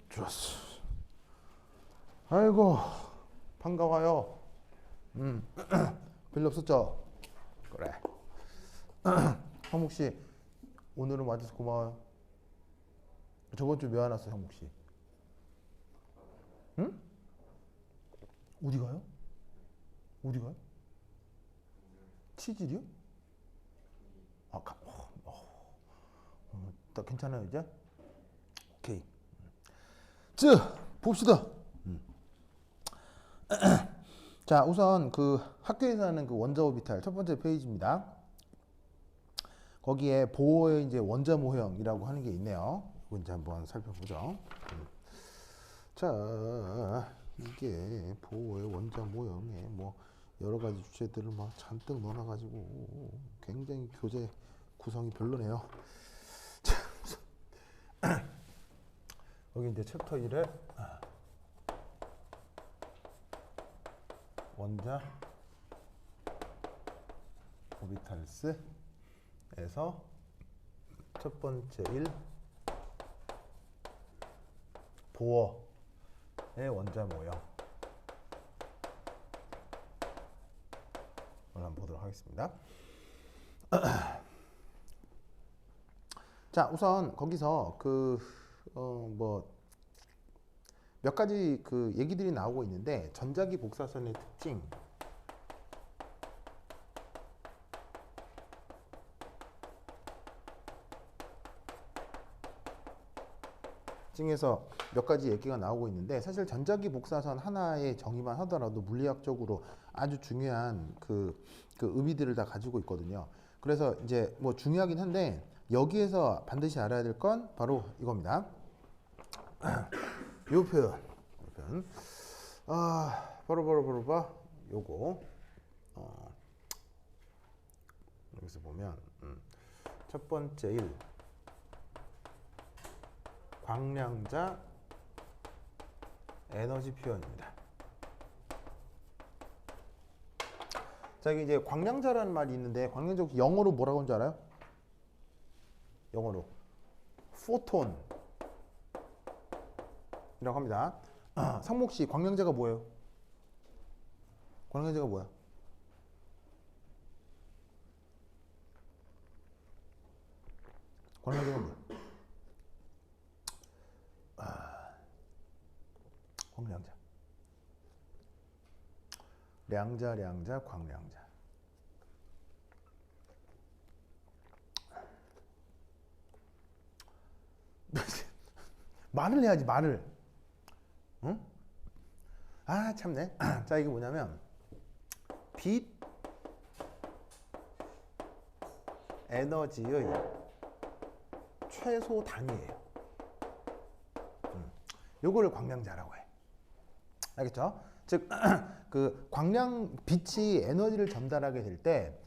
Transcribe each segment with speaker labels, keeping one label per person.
Speaker 1: 좋았어. 아이고, 반가워요. 별일 없었죠? 그래. 형목 씨, 오늘은 와줘서 고마워요. 저번 주 왜 안 왔어, 형목 씨? 응? 어디 가요? 어디 가요? 치질이요? 나 괜찮아요, 이제? 오케이. 봅시다. 자, 우선 그 학교에서 하는 그 원자 오비탈 첫 번째 페이지입니다. 거기에 보어의 이제 원자 모형이라고 하는 게 있네요. 이거 이제 한번 살펴보죠. 자, 이게 보어의 원자 모형에 뭐 여러 가지 주제들을 막 잔뜩 넣어놔가지고 굉장히 교재 구성이 별로네요. 여기 이제 챕터 1에 원자 오비탈스에서 첫 번째 1 보어의 원자 모형 오늘 한번 보도록 하겠습니다. 자, 우선 거기서 몇 가지 그 얘기들이 나오고 있는데 전자기 복사선의 특징, 층에서 몇 가지 얘기가 나오고 있는데 사실 전자기 복사선 하나의 정의만 하더라도 물리학적으로 아주 중요한 그 의미들을 다 가지고 있거든요. 그래서 이제 뭐 중요하긴 한데 여기에서 반드시 알아야 될 건 바로 이겁니다. 요 표현. 바로 요거. 여기서 보면 첫 번째 1 광량자 에너지 표현입니다. 자, 이게 이제 광량자라는 말이 있는데 광량자 혹시 영어로 뭐라고 하는 줄 알아요? 영어로 포톤 이라고 합니다. 상목 씨, 광량자가 뭐예요? 광량자가 뭐야? 광량자가 뭐야? 광량자. 량자, 광량자. 말을 해야지, 말을. 응? 아, 참네. 자, 이게 뭐냐면 빛 에너지의 최소 단위예요. 요거를 광량자라고 해. 알겠죠? 즉, 그 빛이 에너지를 전달하게 될 때,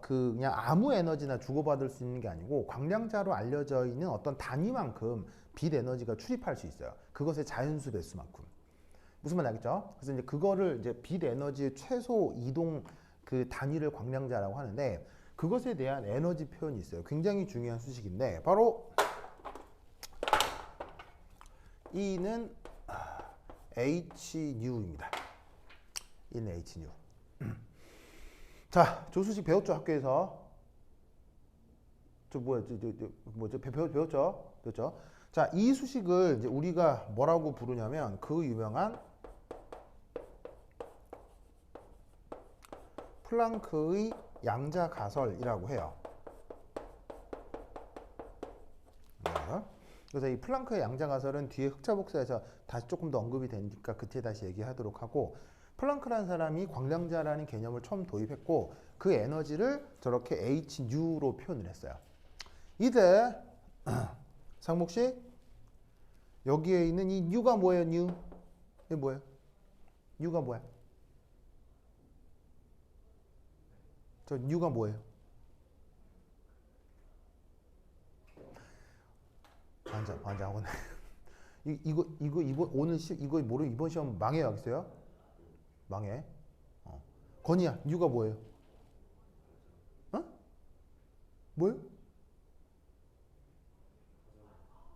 Speaker 1: 그냥 아무 에너지나 주고받을 수 있는 게 아니고, 광량자로 알려져 있는 어떤 단위만큼 빛 에너지가 출입할 수 있어요. 그것의 자연수 배수만큼. 무슨 말 알겠죠? 그래서 이제 그거를 이제 빛 에너지의 최소 이동 그 단위를 광량자라고 하는데, 그것에 대한 에너지 표현이 있어요. 굉장히 중요한 수식인데, 바로, E는 HNU입니다. E는 HNU. 자, 조수식 배웠죠, 학교에서? 배웠죠? 자, 이 수식을 이제 우리가 뭐라고 부르냐면 그 유명한 플랑크의 양자가설이라고 해요. 그래서 이 플랑크의 양자가설은 뒤에 흑자복사에서 다시 조금 더 언급이 되니까 그때 다시 얘기하도록 하고, 플랑크라는 사람이 광량자라는 개념을 처음 도입했고 그 에너지를 저렇게 HNU로 표현을 했어요. 이제 상목씨, 여기에 있는 이 U가 뭐예요? U? 이게 뭐예요? U가 뭐야? 저 U가 뭐예요? 반장하고네. 이거 모르면 이번 시험 망해요, 알겠어요? 망해. 건이야, U가 뭐예요? 어? 뭐예요?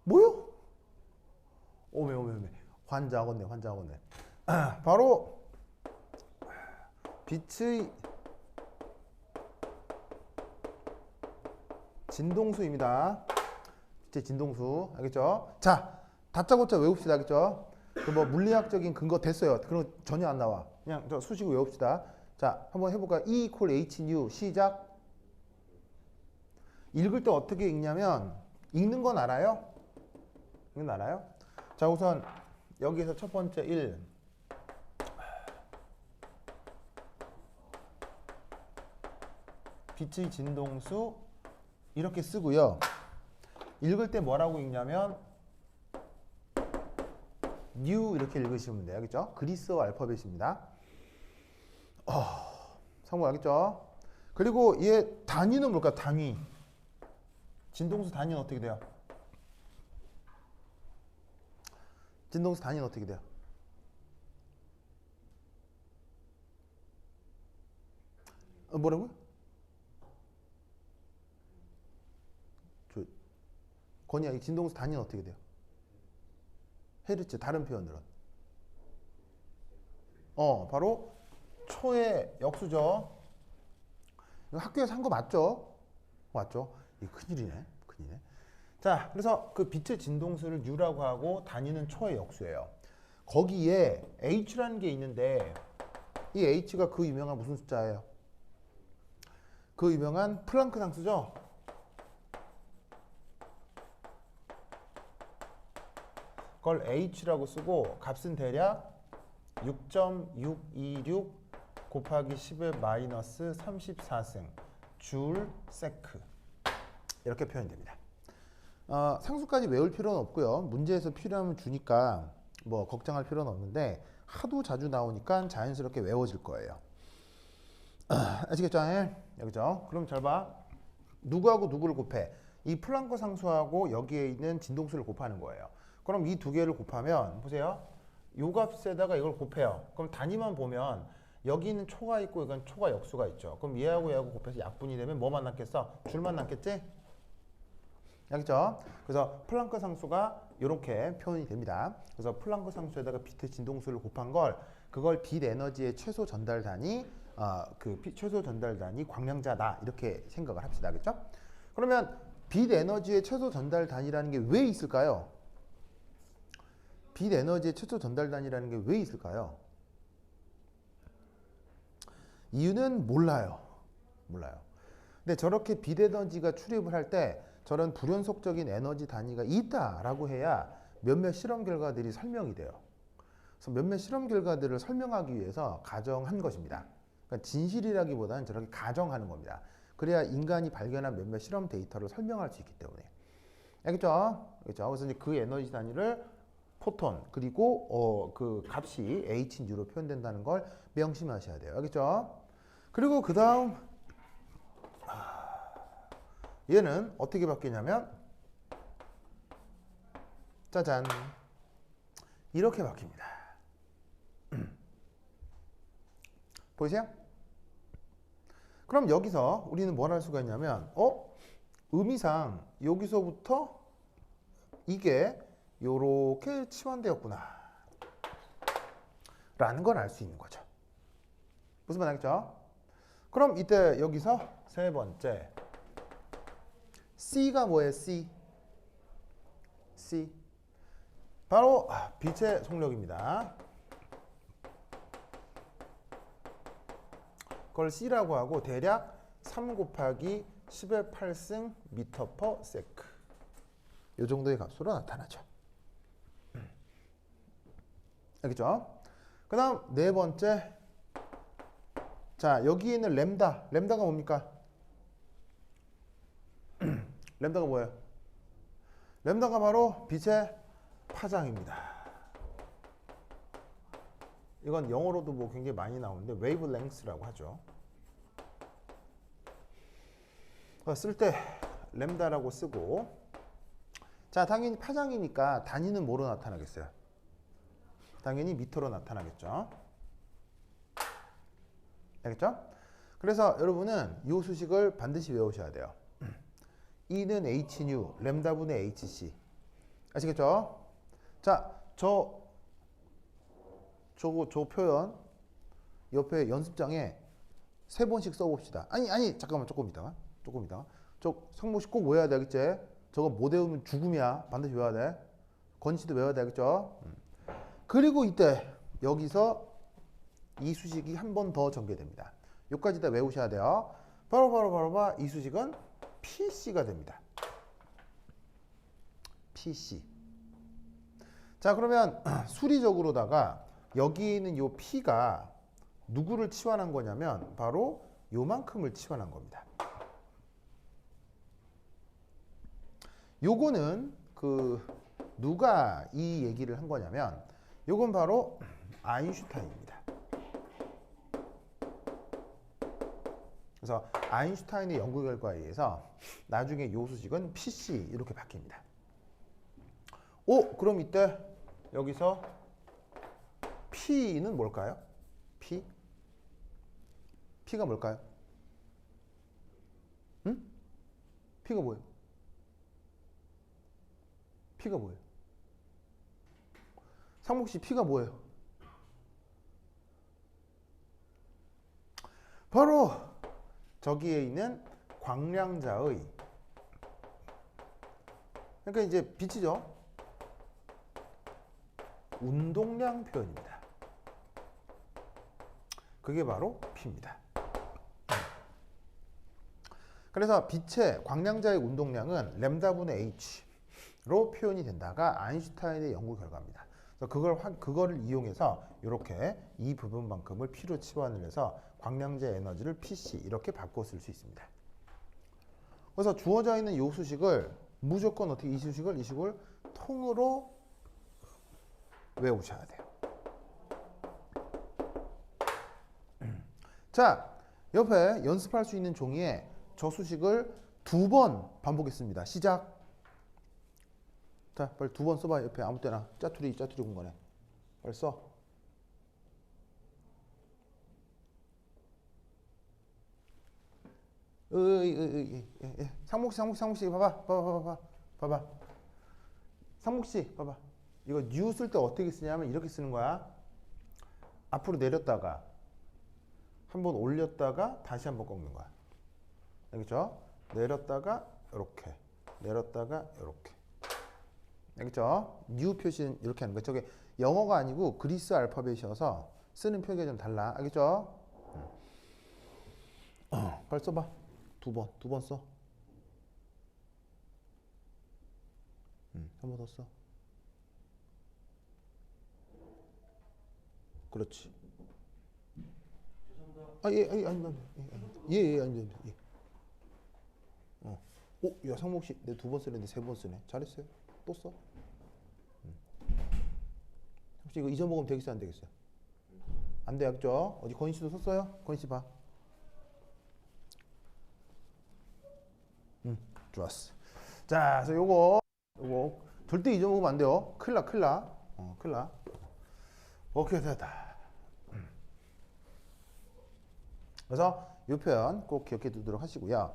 Speaker 1: 뭐요? 오메. 환장하겠네. 바로 빛의 진동수입니다. 빛의 진동수. 알겠죠? 자, 다짜고짜 외웁시다. 알겠죠? 그 뭐 물리학적인 근거 됐어요. 그런 거 전혀 안 나와. 그냥 저 수식을 외웁시다. 자, 한번 해볼까요? E equal H nu 시작. 읽을 때 어떻게 읽냐면 읽는 건 알아요? 읽는 알아요? 자, 우선 여기에서 첫 번째 1 빛의 진동수 이렇게 쓰고요. 읽을 때 뭐라고 읽냐면 new 이렇게 읽으시면 돼요. 알겠죠? 그리스어 알파벳입니다. 상호 알겠죠? 그리고 얘 단위는 뭘까? 단위. 진동수 단위는 어떻게 돼요? 진동수 단위는 어떻게 돼요? 뭐라고요? 건이야, 이 진동수 단위는 어떻게 돼요? 헤르츠, 다른 표현들은? 바로 초의 역수죠. 이거 학교에서 한 거 맞죠? 맞죠? 이거 큰일이네. 자, 그래서 그 빛의 진동수를 U라고 하고 단위는 초의 역수예요. 거기에 H라는 게 있는데 이 H가 그 유명한 무슨 숫자예요? 그 유명한 플랑크 상수죠? 그걸 H라고 쓰고 값은 대략 6.626 곱하기 10의 마이너스 34승 줄 세크 이렇게 표현됩니다. 상수까지 외울 필요는 없고요. 문제에서 필요하면 주니까 뭐 걱정할 필요는 없는데 하도 자주 나오니까 자연스럽게 외워질 거예요. 아시겠죠? 여기죠? 그럼 잘 봐. 누구하고 누구를 곱해? 이 플랑크 상수하고 여기에 있는 진동수를 곱하는 거예요. 그럼 이 두 개를 곱하면 보세요. 요 값에다가 이걸 곱해요. 그럼 단위만 보면 여기는 초가 있고 이건 초가 역수가 있죠. 그럼 얘하고 곱해서 약분이 되면 뭐만 남겠어? 줄만 남겠지? 알겠죠? 그래서 플랑크 상수가 이렇게 표현이 됩니다. 그래서 플랑크 상수에다가 빛의 진동수를 곱한 그걸 빛 에너지의 최소 전달 단위, 최소 전달 단위 광량자다 이렇게 생각을 합시다. 알겠죠? 그러면 빛 에너지의 최소 전달 단위라는 게 왜 있을까요? 빛 에너지의 최소 전달 단위라는 게 왜 있을까요? 이유는 몰라요. 근데 저렇게 빛 에너지가 출입을 할 때 저런 불연속적인 에너지 단위가 있다라고 해야 몇몇 실험 결과들이 설명이 돼요. 그래서 몇몇 실험 결과들을 설명하기 위해서 가정한 것입니다. 그러니까 진실이라기보다는 저렇게 가정하는 겁니다. 그래야 인간이 발견한 몇몇 실험 데이터를 설명할 수 있기 때문에. 알겠죠? 그래서 이제 그 에너지 단위를 포톤 그리고 그 값이 Hnu로 표현된다는 걸 명심하셔야 돼요. 알겠죠? 그리고 그 다음 얘는 어떻게 바뀌냐면 짜잔 이렇게 바뀝니다. 보이세요? 그럼 여기서 우리는 뭘 할 수가 있냐면 의미상 여기서부터 이게 요렇게 치환되었구나 라는 걸 알 수 있는 거죠. 무슨 말 알겠죠? 그럼 이때 여기서 세 번째 C가 뭐예요? C 바로 빛의 속력입니다. 그걸 C라고 하고 대략 3 곱하기 10의 8승 미터 퍼 세크 이 정도의 값으로 나타나죠. 알겠죠? 그 다음 네 번째 자 여기 있는 램다가 뭡니까? 램다가 뭐예요? 램다가 바로 빛의 파장입니다. 이건 영어로도 뭐 굉장히 많이 나오는데 웨이브랭스라고 하죠. 쓸 때 램다라고 쓰고 자 당연히 파장이니까 단위는 뭐로 나타나겠어요? 당연히 미터로 나타나겠죠. 알겠죠? 그래서 여러분은 이 수식을 반드시 외우셔야 돼요. E는 Hν, 램다분의 HC. 아시겠죠? 자, 저 표현 옆에 연습장에 3번씩 써봅시다. 아니 잠깐만 조금 이따가 저 성모씨 꼭 외워야 되겠지? 저거 못 외우면 죽음이야. 반드시 외워야 돼. 건치도 외워야 되겠죠? 그리고 이때 여기서 이 수식이 한 번 더 전개됩니다. 여기까지 다 외우셔야 돼요. 바로 이 수식은 PC가 됩니다. PC. 자, 그러면 수리적으로다가 여기 있는 요 P가 누구를 치환한 거냐면 바로 요만큼을 치환한 겁니다. 요거는 누가 이 얘기를 한 거냐면 요건 바로 아인슈타인입니다. 그래서 아인슈타인의 연구 결과에 의해서 나중에 요 수식은 PC 이렇게 바뀝니다. 그럼 이때 여기서 P는 뭘까요? P가 뭘까요? 응? P가 뭐예요? P가 뭐예요? 상목씨 P가 뭐예요? 바로 저기에 있는 광량자의, 그러니까 이제 빛이죠. 운동량 표현입니다. 그게 바로 P입니다. 그래서 빛의 광량자의 운동량은 램다분의 H로 표현이 된다가 아인슈타인의 연구 결과입니다. 그래서 그거를 이용해서 이렇게 이 부분만큼을 P로 치환을 해서 광량자의 에너지를 PC 이렇게 바꿔 쓸 수 있습니다. 그래서 주어져 있는 이 수식을 무조건 어떻게 이 수식을 통으로 외우셔야 돼요. 자, 옆에 연습할 수 있는 종이에 저 수식을 2번 반복했습니다. 시작. 자, 빨리 2번 써봐. 옆에 아무 때나 짜투리 공간에 빨리 써. 상목씨 봐봐. 상목씨 봐봐. 이거 new 쓸 때 어떻게 쓰냐면 이렇게 쓰는 거야. 앞으로 내렸다가 한번 올렸다가 다시 한번 꺾는 거야. 알겠죠? 내렸다가 이렇게, 내렸다가 이렇게. 알겠죠? new 표시는 이렇게 하는 거야. 저게 영어가 아니고 그리스 알파벳이어서 쓰는 표기가 좀 달라. 알겠죠? 빨리 써봐. 두 번 써. 한 번 더 써. 그렇지. 아니. 야, 상목씨, 내 2번 쓰는데 3번 쓰네. 잘했어요. 또 써. 혹시 이거 잊어먹으면 되겠어요, 안 되겠어요? 안 되겠죠? 어디 건희 씨도 썼어요? 건희 씨 봐. 좋았어. 자, 그래서 요거 절대 잊어먹으면 안 돼요. 큰일 나. 오케이, 됐다. 그래서 이 표현 꼭 기억해 두도록 하시고요.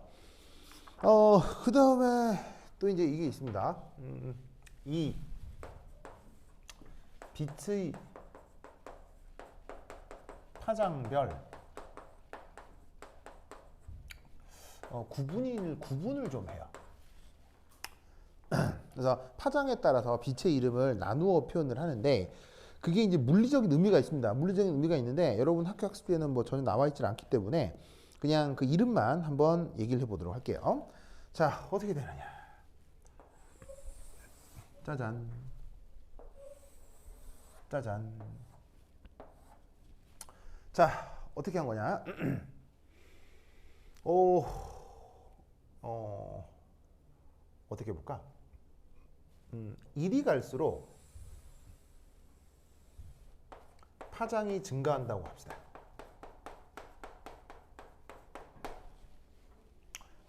Speaker 1: 그 다음에 또 이제 이게 있습니다. 이 빛의 파장별 구분을 좀 해요. 그래서 파장에 따라서 빛의 이름을 나누어 표현을 하는데 그게 이제 물리적인 의미가 있습니다. 물리적인 의미가 있는데 여러분 학교 학습에는 뭐 전혀 나와 있지 않기 때문에 그냥 그 이름만 한번 얘기를 해보도록 할게요. 자, 어떻게 되느냐? 짜잔. 자, 어떻게 한 거냐? 어떻게 해볼까? 일이 갈수록 파장이 증가한다고 합시다.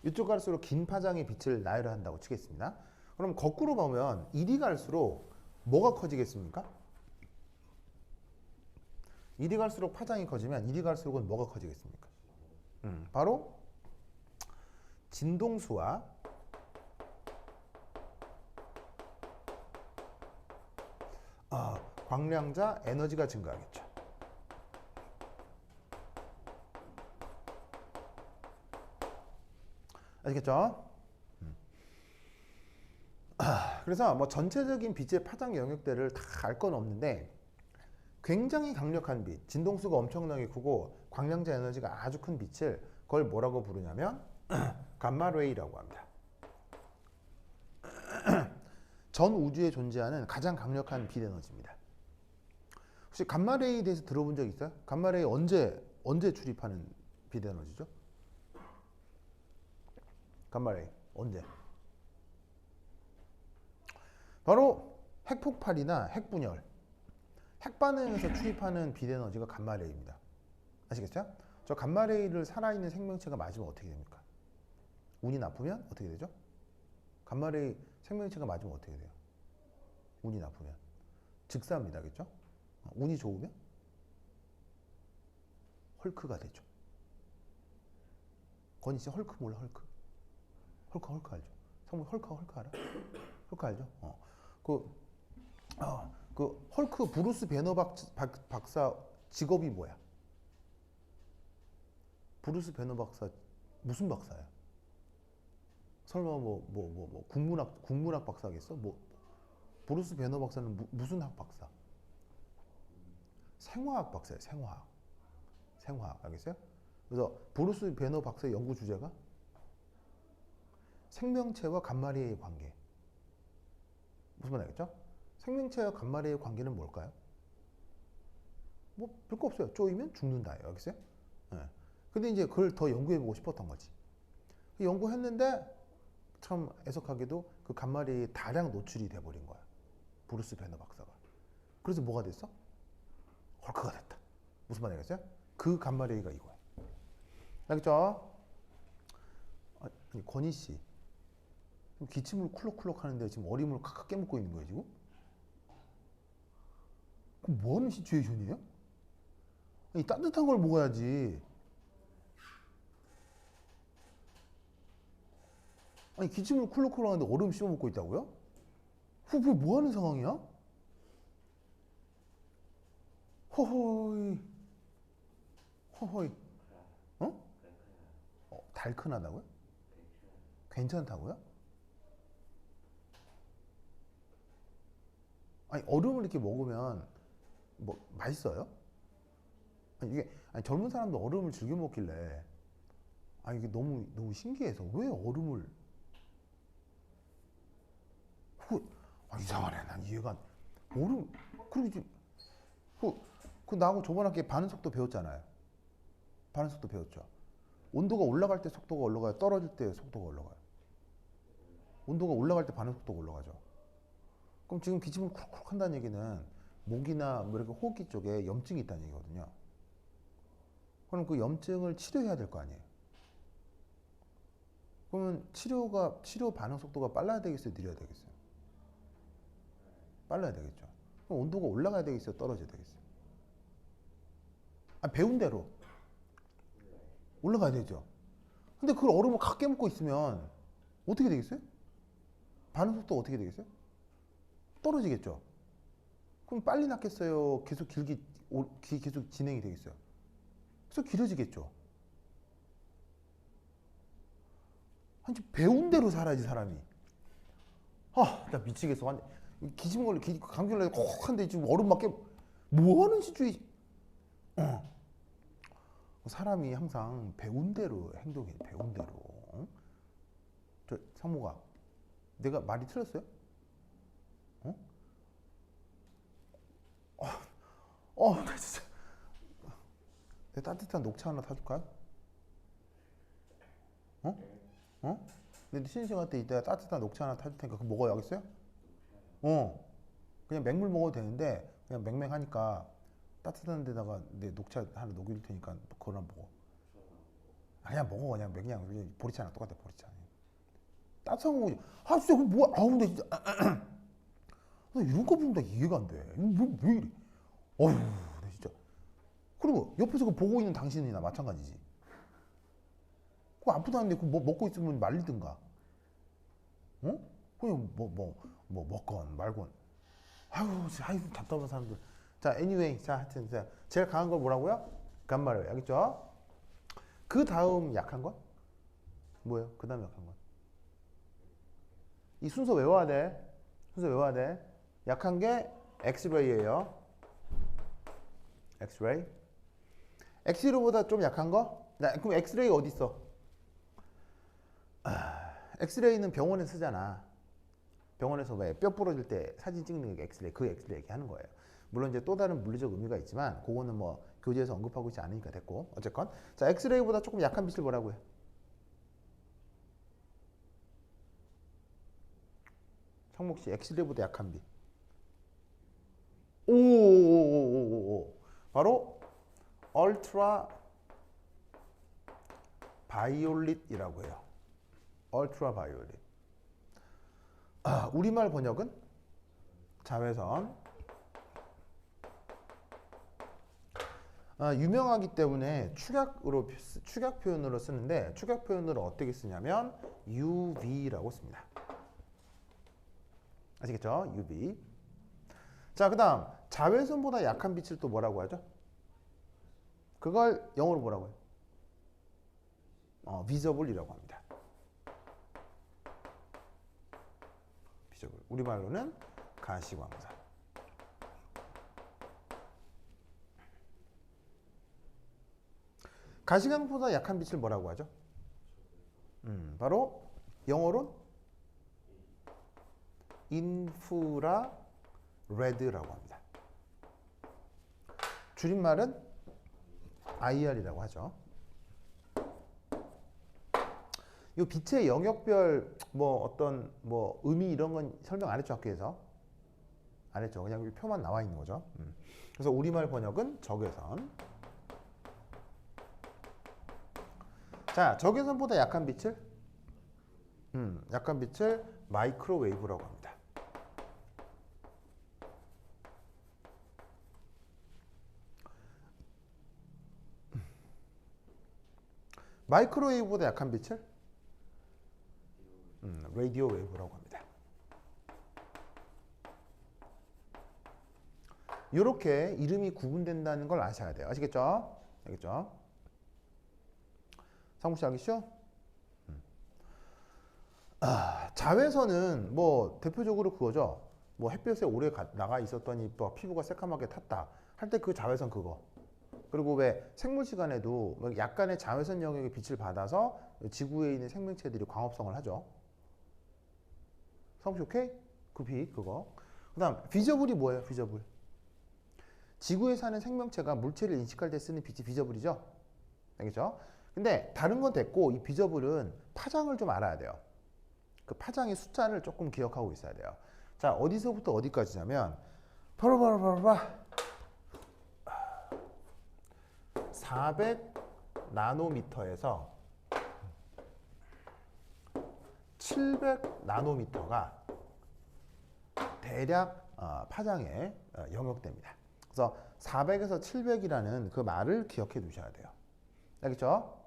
Speaker 1: 이쪽 갈수록 긴 파장의 빛을 나열을 한다고 치겠습니다. 그럼 거꾸로 보면 일이 갈수록 뭐가 커지겠습니까? 일이 갈수록 파장이 커지면 일이 갈수록은 뭐가 커지겠습니까? 바로 진동수와 광량자 에너지가 증가하겠죠. 아시겠죠? 그래서 뭐 전체적인 빛의 파장 영역대를 다 알 건 없는데 굉장히 강력한 빛, 진동수가 엄청나게 크고 광량자 에너지가 아주 큰 빛을 그걸 뭐라고 부르냐면 감마레이라고 합니다. 전 우주에 존재하는 가장 강력한 빛 에너지입니다. 혹시 감마레이에 대해서 들어본 적 있어요? 감마레이 언제 출입하는 빛 에너지죠? 감마레이 언제? 바로 핵폭발이나 핵분열, 핵반응에서 출입하는 빛 에너지가 감마레이입니다. 아시겠어요? 저 감마레이를 살아있는 생명체가 맞으면 어떻게 됩니까? 운이 나쁘면 어떻게 되죠? 감마레이 생명체가 맞으면 어떻게 돼요? 운이 나쁘면 즉사입니다. 겠죠? 운이 좋으면 헐크가 되죠. 건희 씨 헐크 몰라? 헐크 알죠? 성분 헐크 알아? 헐크 알죠? 그 헐크 브루스 배너 박사 직업이 뭐야? 브루스 배너 박사 무슨 박사야? 설마 국문학 박사겠어? 브루스 배너 박사는 무슨 학 박사? 생화학 박사예요. 생화학 알겠어요? 그래서 브루스 배너 박사의 연구 주제가 생명체와 감마레이의 관계. 무슨 말 알겠죠? 생명체와 감마레이의 관계는 뭘까요? 뭐 별거 없어요. 쪼이면 죽는다. 알겠어요? 네. 근데 이제 그걸 더 연구해보고 싶었던 거지. 연구했는데 참 애석하게도 그 감마레이에 다량 노출이 돼버린 거야. 브루스 배너 박사가. 그래서 뭐가 됐어? 헐크가 됐다. 무슨 말 알겠어요? 그 감마레이가 이거야. 알겠죠? 아니 건희 씨 기침을 쿨럭쿨럭 하는데 지금 어림을 칵칵 깨물고 있는 거예요 지금? 그럼 뭐 하는 시츄에이션이에요? 아니 따뜻한 걸 먹어야지. 아니 기침을 쿨럭쿨럭 하는데 얼음 씹어 먹고 있다고요? 그게 뭐 하는 상황이야? 허허이 달큰하다고요? 괜찮다고요? 아니 얼음을 이렇게 먹으면 뭐 맛있어요? 아니 젊은 사람도 얼음을 즐겨 먹길래 이게 너무 신기해서 왜 얼음을 이상하네. 난 이해가 안. 얼음 그리고 이제 나하고 저번 학기에 반응 속도 배웠잖아요. 반응 속도 배웠죠. 온도가 올라갈 때 속도가 올라가요. 떨어질 때 속도가 올라가요. 온도가 올라갈 때 반응 속도가 올라가죠. 그럼 지금 기침을 쿡쿡 한다는 얘기는 목이나 뭐 이렇게 호흡기 쪽에 염증이 있다는 얘기거든요. 그럼 그 염증을 치료해야 될 거 아니에요. 그러면 치료 반응 속도가 빨라야 되겠어요? 느려야 되겠어요? 빨라야 되겠죠. 그럼 온도가 올라가야 되겠어요? 떨어져야 되겠어요? 배운 대로 올라가야 되죠. 근데 그걸 얼음을 칵 깨먹고 있으면 어떻게 되겠어요? 반응 속도가 어떻게 되겠어요? 떨어지겠죠. 그럼 빨리 낫겠어요? 계속 계속 진행이 되겠어요? 그래서 길어지겠죠. 배운 대로 살아야지 사람이. 나 미치겠어. 기침 걸려 감기 걸려 콕 한데 지금 얼음 맞게 뭐 하는 시주의. 사람이 항상 배운 대로 행동해. 배운 대로. 저 상무가 내가 말이 틀렸어요? 나 진짜. 내가 따뜻한 녹차 하나 타줄까요? 근데 쉬는 시간 때 이따가 따뜻한 녹차 하나 타줄 테니까 그거 먹어요. 알겠어요? 그냥 맹물 먹어도 되는데 그냥 맹맹하니까 따뜻한 데다가 내 녹차 하나 녹일 테니까 그거나 먹어. 그냥 먹어. 그냥 보리차랑 똑같아. 보리차. 따뜻한 거 진짜 그거 뭐야. 근데 진짜 나 이런 거 보면 나 이해가 안 돼. 왜 이래? 나 진짜. 그리고 옆에서 그거 보고 있는 당신이나 마찬가지지. 그거 아프다는데 그거 먹고 있으면 말리든가. 그냥 먹건 말건. 아유 답답한 사람들. 자, anyway, 자, 하여튼 자, 제일 강한 걸 뭐라고요? 감마를 알겠죠? 그 다음 약한 건 뭐예요? 그 다음 약한 건? 이 순서 외워야 돼. 순서 외워야 돼. 약한 게 엑스레이예요. 엑스레이. 엑스레이보다 좀 약한 거? 그럼 엑스레이 어디 있어? 엑스레이는 병원에 쓰잖아. 병원에서 왜 뼈 부러질 때 사진 찍는 게 엑스레이, 그 엑스레이 얘기하는 거예요. 물론 이제 또 다른 물리적 의미가 있지만 그거는 뭐 교재에서 언급하고 있지 않으니까 됐고 어쨌건 자 엑스레이보다 조금 약한 빛을 뭐라고 해? 성목 씨 엑스레이보다 약한 빛. 오오오오오오 바로 얼트라 바이올릿이라고 해요. 얼트라 바이올릿. 우리말 번역은 자외선. 유명하기 때문에 축약 표현으로 쓰는데 축약 표현으로 어떻게 쓰냐면 UV라고 씁니다. 아시겠죠? UV. 자, 그다음 자외선보다 약한 빛을 또 뭐라고 하죠? 그걸 영어로 뭐라고 해요? 비저블이라고 합니다. 비저블. 우리말로는 가시광선. 가시광선보다 약한 빛을 뭐라고 하죠? 바로 영어로 인프라 레드라고 합니다. 줄임말은 IR이라고 하죠. 이 빛의 영역별 뭐 어떤 뭐 의미 이런 건 설명 안 했죠, 학교에서. 안 했죠. 그냥 표만 나와 있는 거죠. 그래서 우리말 번역은 적외선. 자, 적외선보다 약한 빛을 약한 빛을 마이크로웨이브라고 합니다. 마이크로웨이브보다 약한 빛을 라디오 웨이브라고 합니다. 이렇게 이름이 구분된다는 걸 아셔야 돼요. 아시겠죠? 알겠죠? 상무 씨 알겠죠? 자외선은 뭐 대표적으로 그거죠. 뭐 햇볕에 오래 나가 있었더니 뭐 피부가 새까맣게 탔다 할 때 그 자외선 그거. 그리고 왜 생물 시간에도 약간의 자외선 영역의 빛을 받아서 지구에 있는 생명체들이 광합성을 하죠. 상무 씨 오케이? 그 빛 그거. 그다음 비저블이 뭐예요? 비저블. 지구에 사는 생명체가 물체를 인식할 때 쓰는 빛이 비저블이죠. 알겠죠? 근데 다른 건 됐고 이 비저블은 파장을 좀 알아야 돼요. 그 파장의 숫자를 조금 기억하고 있어야 돼요. 자, 어디서부터 어디까지냐면 바로 400 나노미터에서 700 나노미터가 대략 파장의 영역대입니다. 그래서 400에서 700이라는 그 말을 기억해 두셔야 돼요. 알겠죠?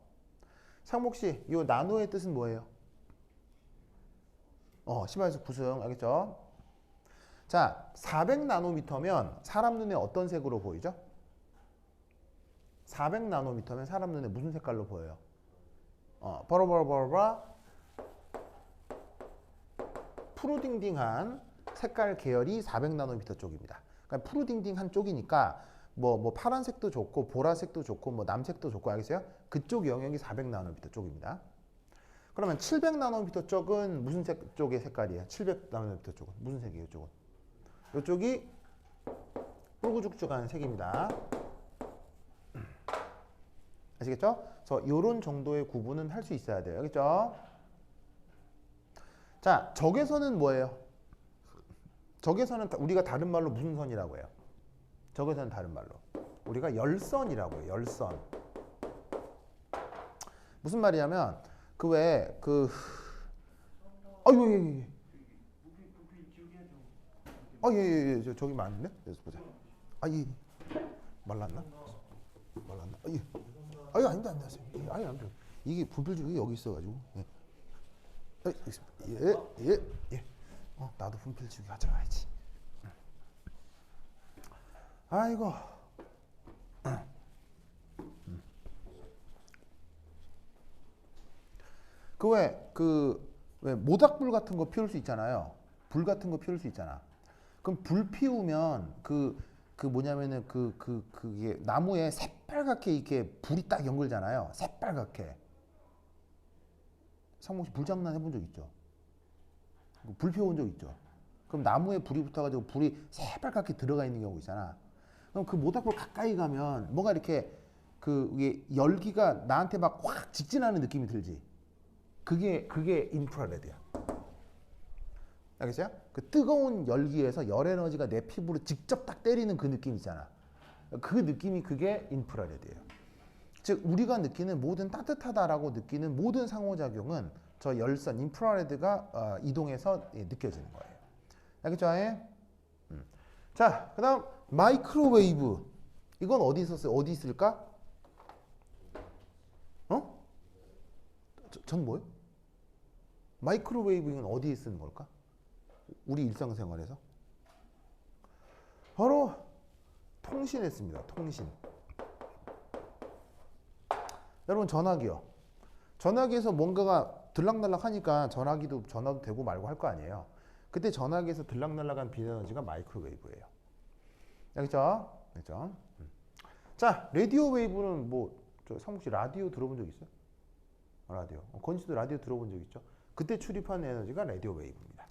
Speaker 1: 상목 씨, 이 나노의 뜻은 뭐예요? 심화해서 구성, 알겠죠? 자, 400 나노미터면 사람 눈에 어떤 색으로 보이죠? 400 나노미터면 사람 눈에 무슨 색깔로 보여요? 바로 푸르딩딩한 색깔 계열이 400 나노미터 쪽입니다. 그러니까 푸르딩딩한 쪽이니까 뭐 파란색도 좋고 보라색도 좋고 뭐 남색도 좋고 알겠어요? 그쪽 영역이 400 나노미터 쪽입니다. 그러면 700 나노미터 쪽은 무슨 색 쪽의 색깔이에요? 700 나노미터 쪽은 무슨 색이에요? 이쪽은? 이쪽이 붉고죽죽한 색입니다. 아시겠죠? 그래서 이런 정도의 구분은 할 수 있어야 돼요. 알겠죠? 자, 적외선은 뭐예요? 적외선은 우리가 다른 말로 무슨 선이라고 해요? 적외선은 다른 말로 우리가 열선이라고 해요. 열선. 무슨 말이냐면 그 왜 그 아유 예. 저기 많은데? 여기서 보자. 말랐나? 아닙니다. 아닙니다. 이게 분필줄이 여기 있어가지고. 예. 나도 분필줄이 가져가야지. 아이고. 왜 모닥불 같은 거 피울 수 있잖아요. 불 같은 거 피울 수 있잖아. 그럼 불 피우면 뭐냐면은 그게 나무에 새빨갛게 이렇게 불이 딱 연결잖아요. 새빨갛게. 상무 씨 불장난 해본 적 있죠? 불 피워본 적 있죠? 그럼 나무에 불이 붙어가지고 불이 새빨갛게 들어가 있는 경우 있잖아. 그럼 그 모닥불 가까이 가면 뭔가 이렇게 이게 열기가 나한테 막 확 직진하는 느낌이 들지. 그게 인프라레드야. 알겠어요? 그 뜨거운 열기에서 열 에너지가 내 피부를 직접 딱 때리는 그 느낌 있잖아. 그 느낌이 그게 인프라레드예요. 즉 우리가 느끼는 모든 따뜻하다라고 느끼는 모든 상호작용은 저 열선 인프라레드가 이동해서 느껴지는 거예요. 알겠죠? 자, 그다음 마이크로웨이브. 이건 어디 있었어요? 어디 있을까? 어? 전 뭐요? 마이크로웨이브는 어디에 쓰는 걸까? 우리 일상생활에서? 바로 통신에 씁니다. 통신. 여러분 전화기요. 전화기에서 뭔가가 들락날락 하니까 전화도 되고 말고 할 거 아니에요. 그때 전화기에서 들락날락한 비에너지가 마이크로웨이브예요. 알겠죠? 알겠죠? 자, 라디오 웨이브는 상무 씨 라디오 들어본 적 있어요? 라디오. 건희 씨도 라디오 들어본 적 있죠? 그때 출입한 에너지가 라디오 웨이브입니다.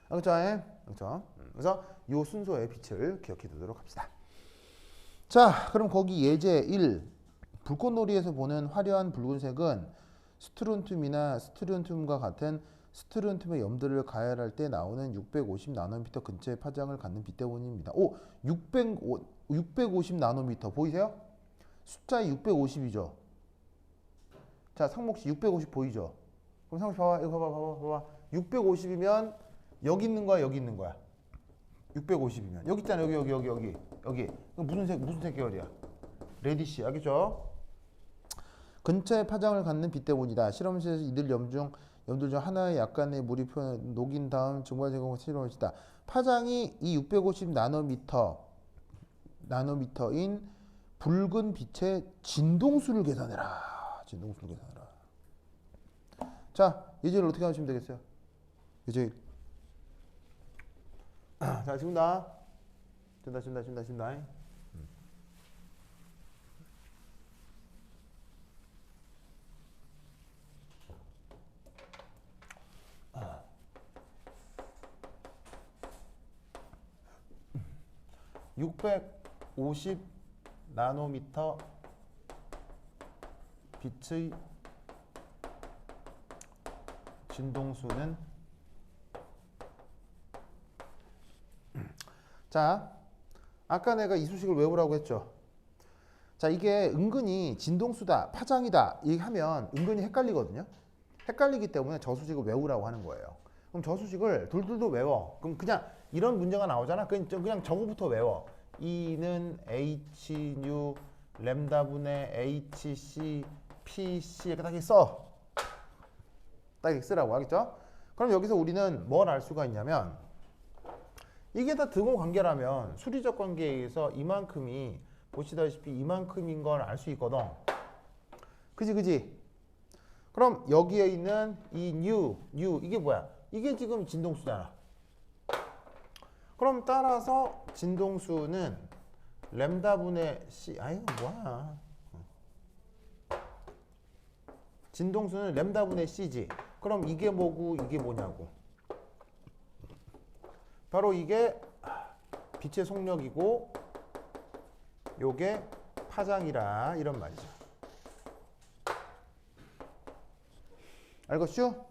Speaker 1: 알겠죠? 알겠죠? 그래서 이 순서의 빛을 기억해 두도록 합시다. 자, 그럼 거기 예제 1. 불꽃놀이에서 보는 화려한 붉은색은 스트론튬이나 스트론튬과 같은 스트론튬의 염도를 가열할 때 나오는 650 나노미터 근처의 파장을 갖는 빛 때문입니다. 650 나노미터 보이세요? 숫자 650이죠. 자, 상목씨 650 보이죠? 그럼 상목씨 봐봐. 이거 봐봐. 650이면 여기 있는 거야, 여기 있는 거야? 650이면 여기 있잖아. 여기. 무슨 색 계열이야? 레디시. 알겠죠? 근처에 파장을 갖는 빛 때문이다. 실험실에서 이들 염들 중 하나의 약간의 물이 녹인 다음 증발 제공 실험했다. 파장이 이 650 나노미터인 붉은 빛의 진동수를 계산해라. 진동수를 계산해라. 자, 예제를 어떻게 하시면 되겠어요? 예제. 자, 지금다. 준다. 650 나노미터 빛의 진동수는 자, 아까 내가 이 수식을 외우라고 했죠. 자, 이게 은근히 진동수다, 파장이다 얘기하면 은근히 헷갈리거든요. 헷갈리기 때문에 저 수식을 외우라고 하는 거예요. 그럼 저 수식을 둘둘도 외워. 그럼 그냥 이런 문제가 나오잖아. 그냥 저거부터 외워. E는 H nu 램다분의 HC PC 이렇게 딱 써. 딱 이렇게 쓰라고 하겠죠? 그럼 여기서 우리는 뭘 알 수가 있냐면 이게 다 등호 관계라면 수리적 관계에 의해서 이만큼이 보시다시피 이만큼인 걸 알 수 있거든. 그지? 그럼 여기에 있는 이 nu 이게 뭐야? 이게 지금 진동수잖아. 그럼 따라서 진동수는 램다분의 C. 아이고 뭐야? 진동수는 램다분의 C지. 그럼 이게 뭐고 이게 뭐냐고. 바로 이게 빛의 속력이고 요게 파장이라 이런 말이죠. 알겠죠?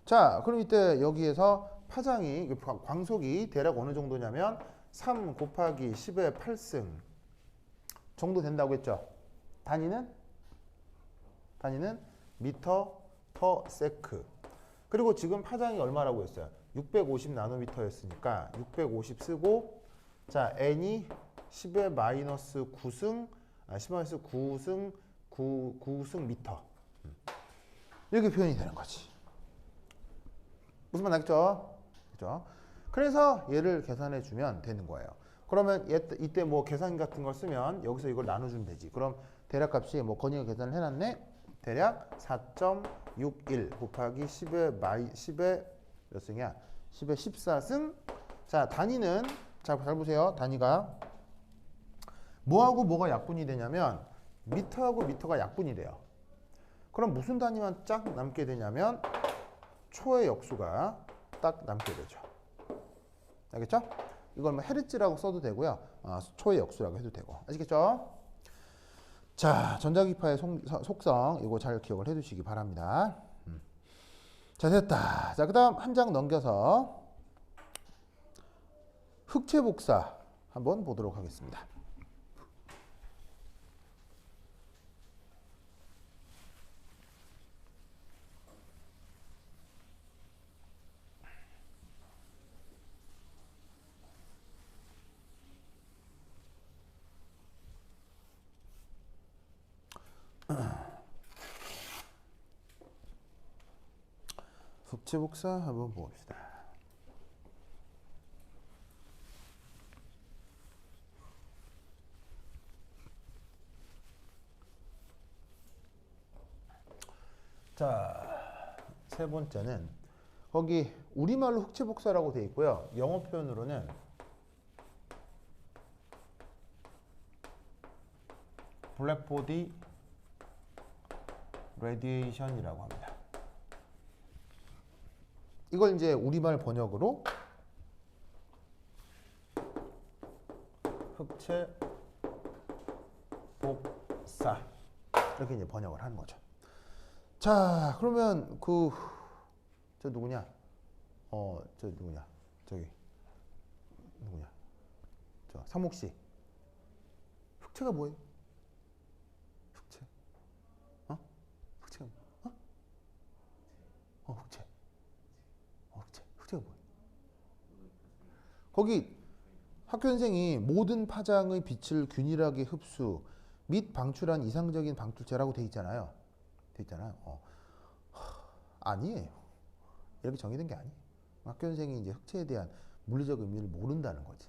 Speaker 1: 자, 그럼 이때 여기에서 파장이 광속이 대략 어느 정도냐면 3 곱하기 10의 8승 정도 된다고 했죠. 단위는 미터 퍼 세크. 그리고 지금 파장이 얼마라고 했어요? 650 나노미터였으니까 650 쓰고 자 n이 10의 마이너스 9승 10의 마이너스 9승 미터 이렇게 표현이 되는 거지. 무슨 말 나겠죠? 그죠? 그래서 얘를 계산해 주면 되는 거예요. 그러면 이때 뭐 계산 같은 걸 쓰면 여기서 이걸 나눠주면 되지. 그럼 대략값이 뭐 건이가 계산을 해놨네. 대략 4.61 곱하기 10의 몇 승이야? 10의 14승. 자, 단위는 자, 잘 보세요. 단위가 뭐하고 뭐가 약분이 되냐면 미터하고 미터가 약분이 돼요. 그럼 무슨 단위만 쫙 남게 되냐면 초의 역수가 딱 남게 되죠. 알겠죠? 이걸 뭐 헤르츠라고 써도 되고요. 초의 역수라고 해도 되고. 아시겠죠? 자, 전자기파의 속성 이거 잘 기억을 해두시기 바랍니다. 자, 됐다. 자, 그 다음 한 장 넘겨서 흑체 복사 한번 보도록 하겠습니다. 흑체 복사 한번 봅시다. 자, 세 번째는 거기 우리말로 흑체 복사라고 되어 있고요. 영어 표현으로는 블랙보디 레디에이션이라고 합니다. 이걸 이제 우리말 번역으로 흑체 복사 이렇게 이제 번역을 하는 거죠. 자, 그러면 저 누구냐? 저 누구냐? 저기 누구냐? 저 상목 씨. 흑체가 뭐예요? 흑체? 흑체가 흑체. 흑체가 뭐예요? 거기 학교선생이 모든 파장의 빛을 균일하게 흡수 및 방출한 이상적인 방출체라고 돼 있잖아요. 아니에요. 이렇게 정의된 게 아니에요. 학교선생이 이제 흑체에 대한 물리적 의미를 모른다는 거지.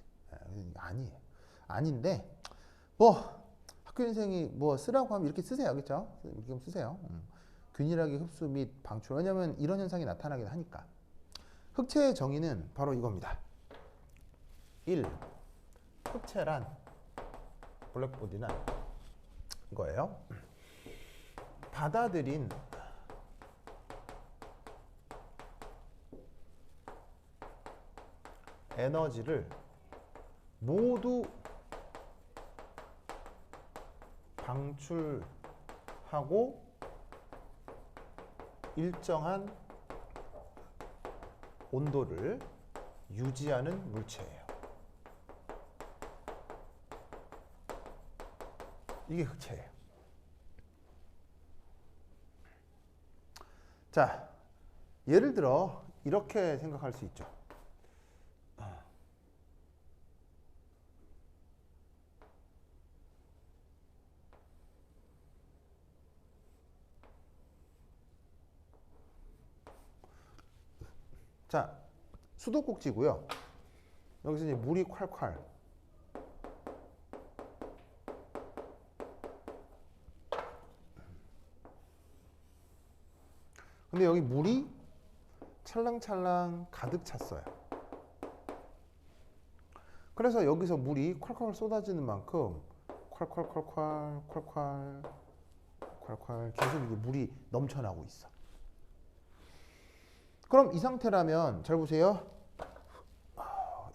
Speaker 1: 아니에요. 아닌데 뭐 학교선생이 뭐 쓰라고 하면 이렇게 쓰세요. 그렇죠? 이렇게 좀 쓰세요. 균일하게 흡수 및 방출. 왜냐하면 이런 현상이 나타나긴 하니까. 흑체의 정의는 바로 이겁니다. 1. 흑체란 블랙보디는 이거예요. 받아들인 에너지를 모두 방출하고 일정한 온도를 유지하는 물체예요. 이게 흑체예요. 자, 예를 들어 이렇게 생각할 수 있죠. 자, 수도꼭지고요. 여기서 이제 물이 콸콸. 근데 여기 물이 찰랑찰랑 가득 찼어요. 그래서 여기서 물이 콸콸 쏟아지는 만큼 콸콸 계속 이게 물이 넘쳐나고 있어. 그럼 이 상태라면 잘 보세요.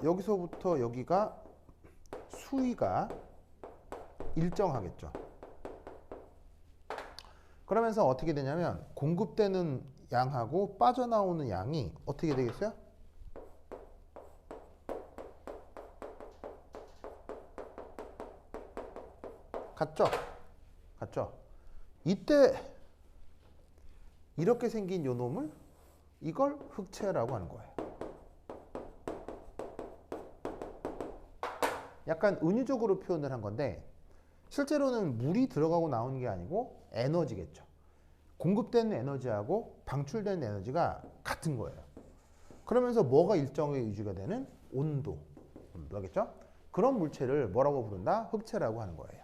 Speaker 1: 여기서부터 여기가 수위가 일정하겠죠. 그러면서 어떻게 되냐면 공급되는 양하고 빠져나오는 양이 어떻게 되겠어요? 같죠? 이때 이렇게 생긴 요 놈을 이걸 흑체라고 하는 거예요. 약간 은유적으로 표현을 한 건데 실제로는 물이 들어가고 나오는 게 아니고 에너지겠죠. 공급되는 에너지하고 방출되는 에너지가 같은 거예요. 그러면서 뭐가 일정하게 유지가 되는? 온도. 알겠죠? 그런 물체를 뭐라고 부른다? 흑체라고 하는 거예요.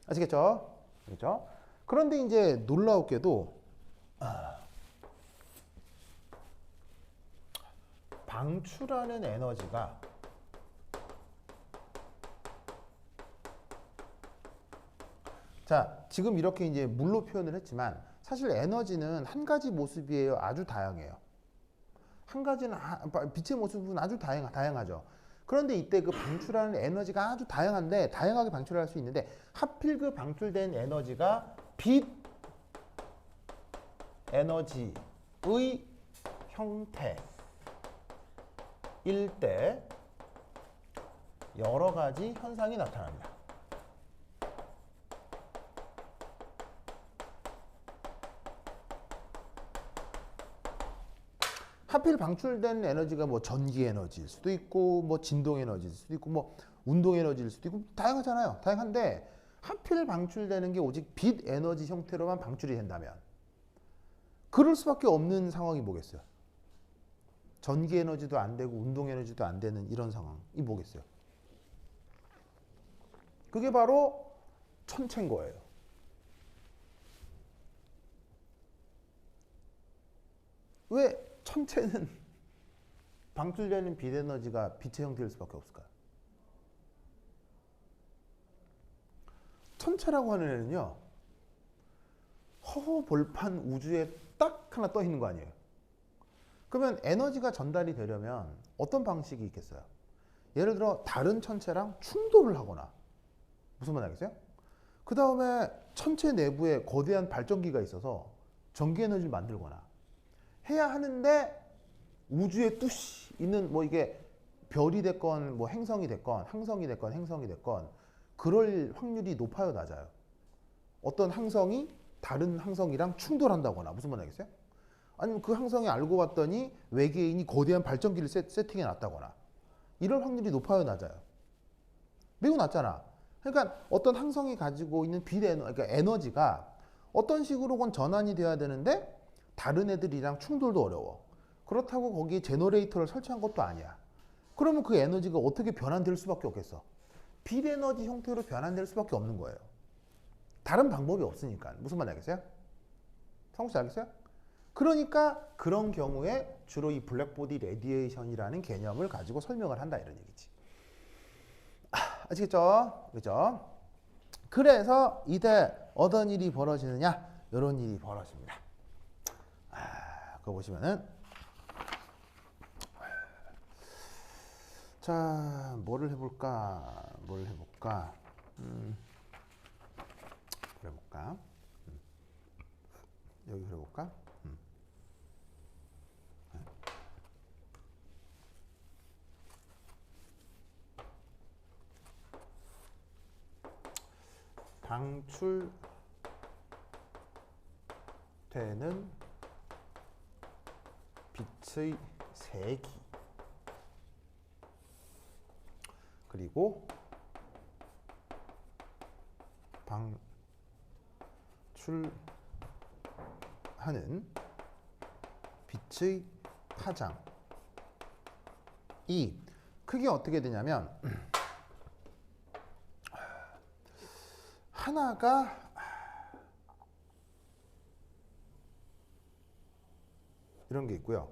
Speaker 1: 아시겠죠? 그렇죠? 그런데 이제 놀라웠게도 방출하는 에너지가 자, 지금 이렇게 이제 물로 표현을 했지만 사실 에너지는 한 가지 모습이에요. 아주 다양해요. 한 가지는 빛의 모습은 아주 다양하죠. 그런데 이때 그 방출하는 에너지가 아주 다양한데 다양하게 방출할 수 있는데 하필 그 방출된 에너지가 빛 에너지의 형태일 때 여러 가지 현상이 나타납니다. 하필 방출된 에너지가 뭐 전기 에너지일 수도 있고 뭐 진동 에너지일 수도 있고 뭐 운동 에너지일 수도 있고 다양하잖아요. 다양한데 하필 방출되는 게 오직 빛 에너지 형태로만 방출이 된다면 그럴 수밖에 없는 상황이 뭐겠어요? 전기 에너지도 안 되고 운동 에너지도 안 되는 이런 상황이 뭐겠어요? 그게 바로 천체인 거예요. 왜 천체는 방출되는 빛 에너지가 빛의 형태일 수밖에 없을까요? 천체라고 하는 애는요, 허허벌판 우주에 딱 하나 떠 있는 거 아니에요? 그러면 에너지가 전달이 되려면 어떤 방식이 있겠어요? 예를 들어 다른 천체랑 충돌을 하거나, 무슨 말 알겠어요? 그 다음에 천체 내부에 거대한 발전기가 있어서 전기 에너지를 만들거나 해야 하는데 우주에 뚜시 있는 뭐 이게 별이 됐건 뭐 행성이 됐건 항성이 됐건 행성이 됐건 그럴 확률이 높아요, 낮아요? 어떤 항성이 다른 항성이랑 충돌한다거나, 무슨 말 알겠어요? 아니면 그 항성이 알고 봤더니 외계인이 거대한 발전기를 세팅해 놨다거나 이럴 확률이 높아요, 낮아요? 매우 낮잖아. 그러니까 어떤 항성이 가지고 있는 그러니까 에너지가 어떤 식으로건 전환이 돼야 되는데 다른 애들이랑 충돌도 어려워. 그렇다고 거기에 제너레이터를 설치한 것도 아니야. 그러면 그 에너지가 어떻게 변환될 수밖에 없겠어? 빛 에너지 형태로 변환될 수밖에 없는 거예요. 다른 방법이 없으니까. 무슨 말인지 알겠어요? 성우 씨 알겠어요? 그러니까 그런 경우에 주로 이 블랙보디 레디에이션이라는 개념을 가지고 설명을 한다, 이런 얘기지. 아시겠죠? 그죠? 그래서 이때 어떤 일이 벌어지느냐? 이런 일이 벌어집니다. 그거 보시면은 자, 뭐를 해볼까? 그래볼까? 여기 그려볼까? 방출되는 빛의 세기 그리고 방출하는 빛의 파장이 크게 어떻게 되냐면 하나가 이런 게 있고요.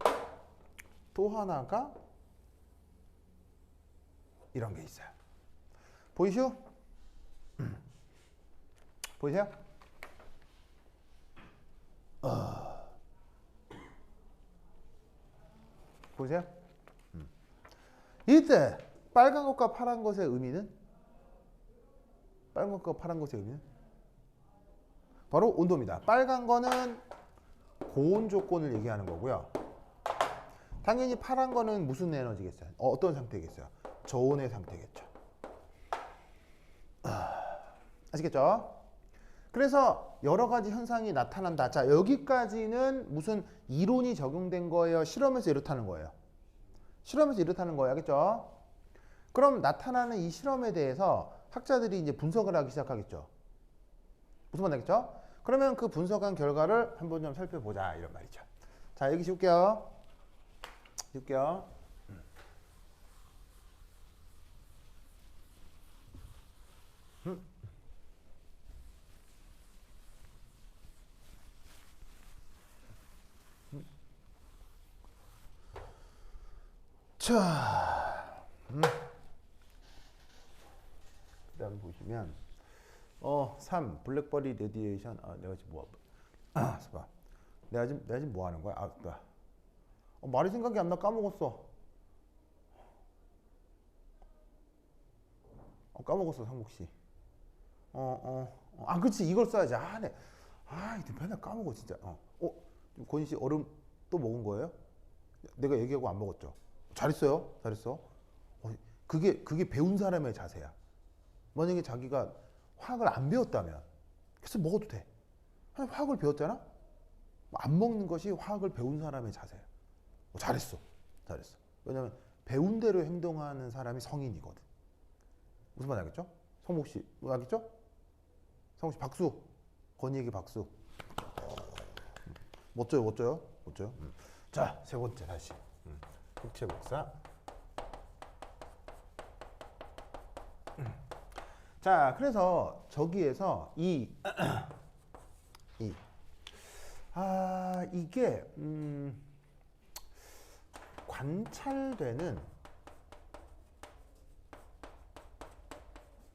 Speaker 1: 또 하나가 이런 게 있어요. 보이시오? 보이세요? 보이세요? 이때 빨간 것과 파란 것의 의미는? 빨간 것과 파란 것의 의미는? 바로 온도입니다. 빨간 거는 고온 조건을 얘기하는 거고요. 당연히 파란 거는 무슨 에너지겠어요? 어떤 상태겠어요? 저온의 상태겠죠. 아시겠죠? 그래서 여러 가지 현상이 나타난다. 자, 여기까지는 무슨 이론이 적용된 거예요? 실험에서 이렇다는 거예요? 실험에서 이렇다는 거예요. 알겠죠? 그럼 나타나는 이 실험에 대해서 학자들이 이제 분석을 하기 시작하겠죠. 무슨 말 알겠죠? 그러면 그 분석한 결과를 한번 좀 살펴보자, 이런 말이죠. 자, 여기 씌울게요. 씌울게요. 자, 그다음 보시면 3 블랙버리 레디에이션. 내가 지금 봐. 내가 지금 뭐 하는 거야? 말이 생각이 안 나. 까먹었어. 까먹었어, 상목 씨. 그렇지. 이걸 써야지. 네. 이거 맨날 까먹어 진짜. 권희 씨 얼음 또 먹은 거예요? 내가 얘기하고 안 먹었죠. 잘했어요. 잘했어. 그게 배운 사람의 자세야. 만약에 자기가 화학을 안 배웠다면 계속 먹어도 돼. 화학을 배웠잖아? 안 먹는 것이 화학을 배운 사람의 자세야. 잘했어. 잘했어. 왜냐면 배운 대로 행동하는 사람이 성인이거든. 무슨 말 알겠죠? 성목 씨, 뭐 알겠죠? 성목 씨 박수. 건이에게 박수. 멋져요, 멋져요, 멋져요. 자, 세 번째 다시. 흑체 복사. 자, 그래서 저기에서 이게 관찰되는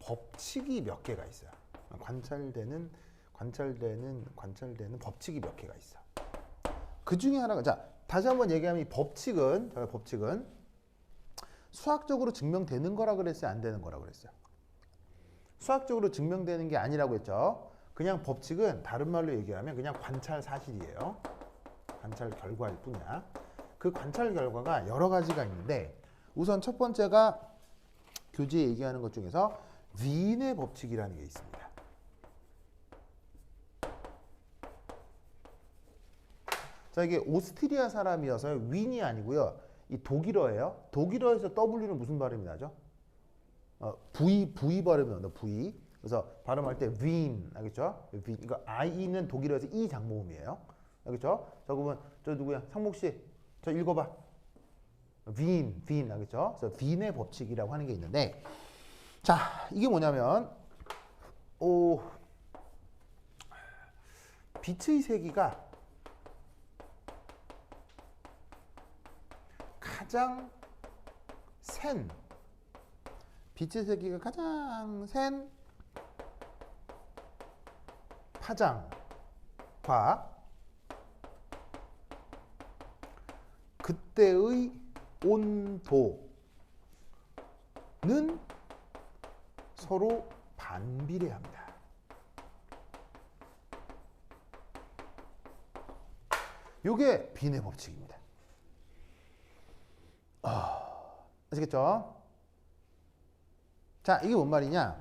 Speaker 1: 법칙이 몇 개가 있어요. 관찰되는 법칙이 몇 개가 있어. 그 중에 하나가, 자, 다시 한번 얘기하면 이 법칙은 수학적으로 증명되는 거라 그랬어요, 안 되는 거라 그랬어요? 수학적으로 증명되는 게 아니라고 했죠. 그냥 법칙은 다른 말로 얘기하면 그냥 관찰 사실이에요. 관찰 결과일 뿐이야. 그 관찰 결과가 여러 가지가 있는데, 우선 첫 번째가 교재에 얘기하는 것 중에서 윈의 법칙이라는 게 있습니다. 자, 이게 오스트리아 사람이어서 윈이 아니고요. 이 독일어예요. 독일어에서 W는 무슨 발음이 나죠? V 발음이 나온다. V. 그래서 발음할 때 윈, 알겠죠? 윈. 이거 I는 독일어에서 이 장모음이에요. 알겠죠? 자, 그러면 저 누구야? 상목 씨, 저 읽어봐. 윈, 알겠죠? 그래서 윈의 법칙이라고 하는 게 있는데, 자, 이게 뭐냐면, 빛의 세기가 가장 센, 빛의 세기가 가장 센 파장과 그때의 온도는 서로 반비례합니다. 이게 빈의 법칙입니다. 아시겠죠? 자, 이게 뭔 말이냐?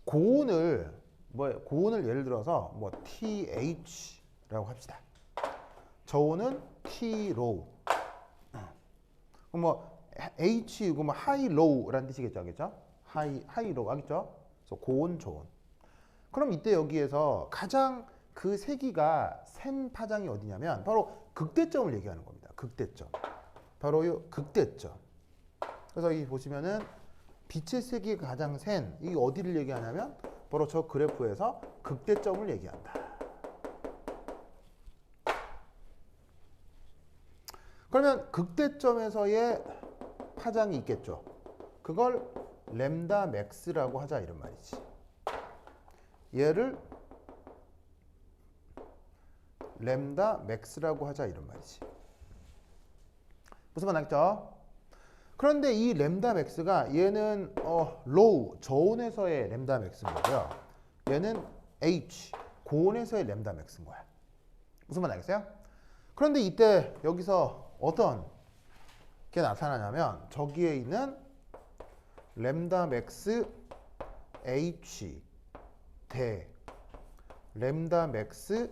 Speaker 1: 고온을 예를 들어서 TH라고 합시다. 저온은 Tlow. 그럼 H 이거 high low라는 뜻이겠죠, 알겠죠? high low, 알겠죠? 그래서 고온, 저온. 그럼 이때 여기에서 가장 그 세기가 센 파장이 어디냐면 바로 극대점을 얘기하는 겁니다. 극대점. 바로 이 극대점. 그래서 여기 보시면은 빛의 세기가 가장 센, 이게 어디를 얘기하냐면 바로 저 그래프에서 극대점을 얘기한다. 그러면 극대점에서의 파장이 있겠죠. 그걸 램다 맥스라고 하자 이런 말이지. 얘를 램다 맥스라고 하자 이런 말이지. 무슨 말 알겠죠? 그런데 이 램다 맥스가 얘는 로우 저온에서의 램다 맥스인 거고요. 얘는 H 고온에서의 램다 맥스인 거야. 무슨 말 알겠어요? 그런데 이때 여기서 어떤 게 나타나냐면 저기에 있는 램다 맥스 H 대 램다 맥스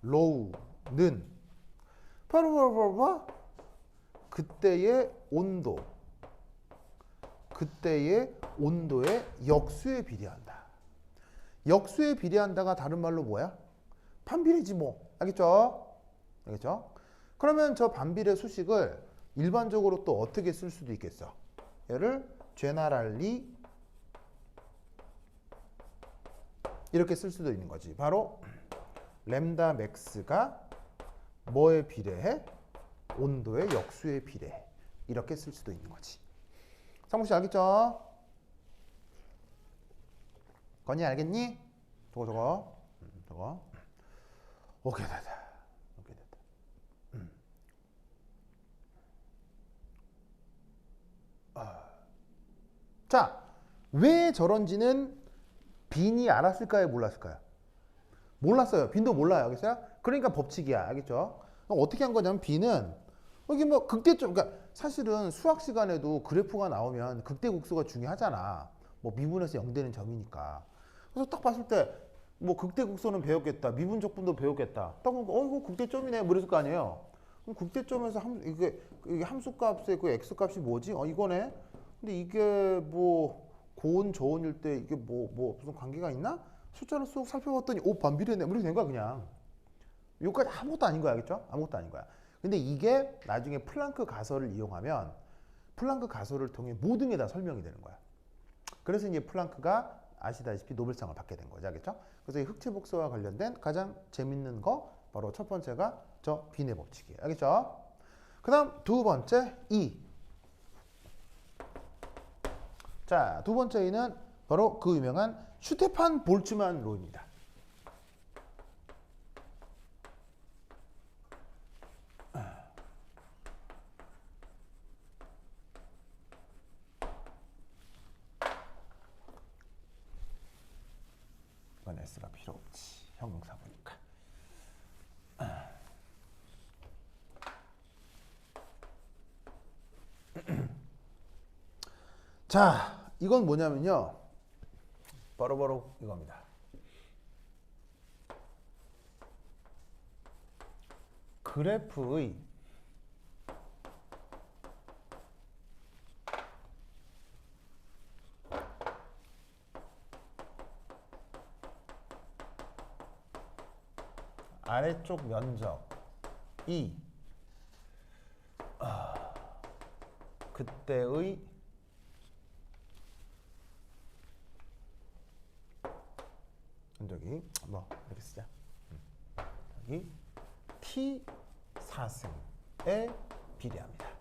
Speaker 1: 로우는 바로 그때의 온도의 역수에 비례한다. 역수에 비례한다가 다른 말로 뭐야? 반비례지 뭐. 알겠죠? 알겠죠? 그러면 저 반비례 수식을 일반적으로 또 어떻게 쓸 수도 있겠어? 얘를 제너럴리 이렇게 쓸 수도 있는 거지. 바로 램다 맥스가 뭐에 비례해? 온도의 역수에 비례해. 이렇게 쓸 수도 있는 거지. 상무씨 알겠죠? 건이 알겠니? 저거. 오케이 됐다. 오케이 됐다. 자, 왜 저런지는 빈이 알았을까요? 몰랐을까요? 몰랐어요. 빈도 몰라요. 알겠어요? 그러니까 법칙이야. 알겠죠? 어떻게 한 거냐면 빈은 여기 뭐 극대점, 그러니까 사실은 수학 시간에도 그래프가 나오면 극대국수가 중요하잖아. 뭐 미분에서 0되는 점이니까. 그래서 딱 봤을 때 뭐 극대국수는 배웠겠다. 미분적분도 배웠겠다. 딱 보니까 이거 극대점이네. 뭐 이랬을 거 아니에요. 그럼 극대점에서 이게 함수값의 그 x값이 뭐지? 이거네. 근데 이게 뭐 고온 저온일 때 이게 뭐 무슨 관계가 있나? 숫자를 쏙 살펴봤더니 반비례네. 이렇게 된 거야 그냥. 여기까지 아무것도 아닌 거야. 알겠죠? 아무것도 아닌 거야. 근데 이게 나중에 플랑크 가설을 이용하면 플랑크 가설을 통해 모든 게 다 설명이 되는 거야. 그래서 이제 플랑크가 아시다시피 노벨상을 받게 된 거죠. 알겠죠? 그래서 이 흑체 복사와 관련된 가장 재밌는 거 바로 첫 번째가 저 빈의 법칙이에요. 알겠죠? 그 다음 두 번째 E. 자, 두 번째 E는 바로 그 유명한 슈테판 볼츠만 로입니다. 이건 S가 필요 없지. 형용사 보니까. 자, 이건 뭐냐면요. 바로 이겁니다. 그래프의 아래쪽 면적이 그때의 면적이 뭐 이렇게 쓰자. 여기 T4승에 비례합니다.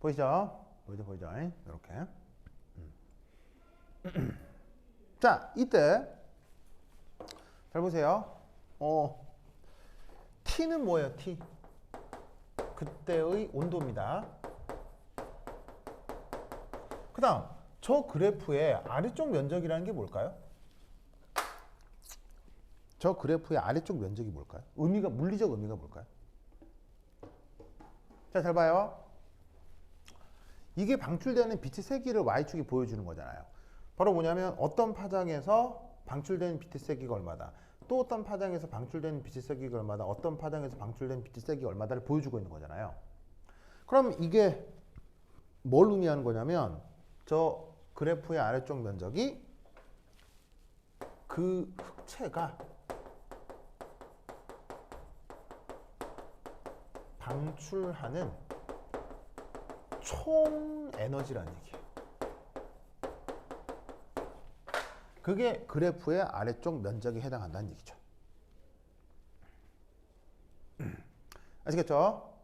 Speaker 1: 보이죠? 보이죠? 이렇게. 자, 이때 잘 보세요. T는 뭐예요? T. 그때의 온도입니다. 그 다음 저 그래프의 아래쪽 면적이라는 게 뭘까요? 저 그래프의 아래쪽 면적이 뭘까요? 물리적 의미가 뭘까요? 자, 잘 봐요. 이게 방출되는 빛의 세기를 Y축이 보여주는 거잖아요. 바로 뭐냐면 어떤 파장에서 방출되는 빛의 세기가 얼마다, 또 어떤 파장에서 방출되는 빛의 세기가 얼마다, 어떤 파장에서 방출되는 빛의 세기가 얼마다를 보여주고 있는 거잖아요. 그럼 이게 뭘 의미하는 거냐면 저 그래프의 아래쪽 면적이 그 흑체가 방출하는 총 에너지라는 얘기예요. 그게 그래프의 아래쪽 면적에 해당한다는 얘기죠. 아시겠죠?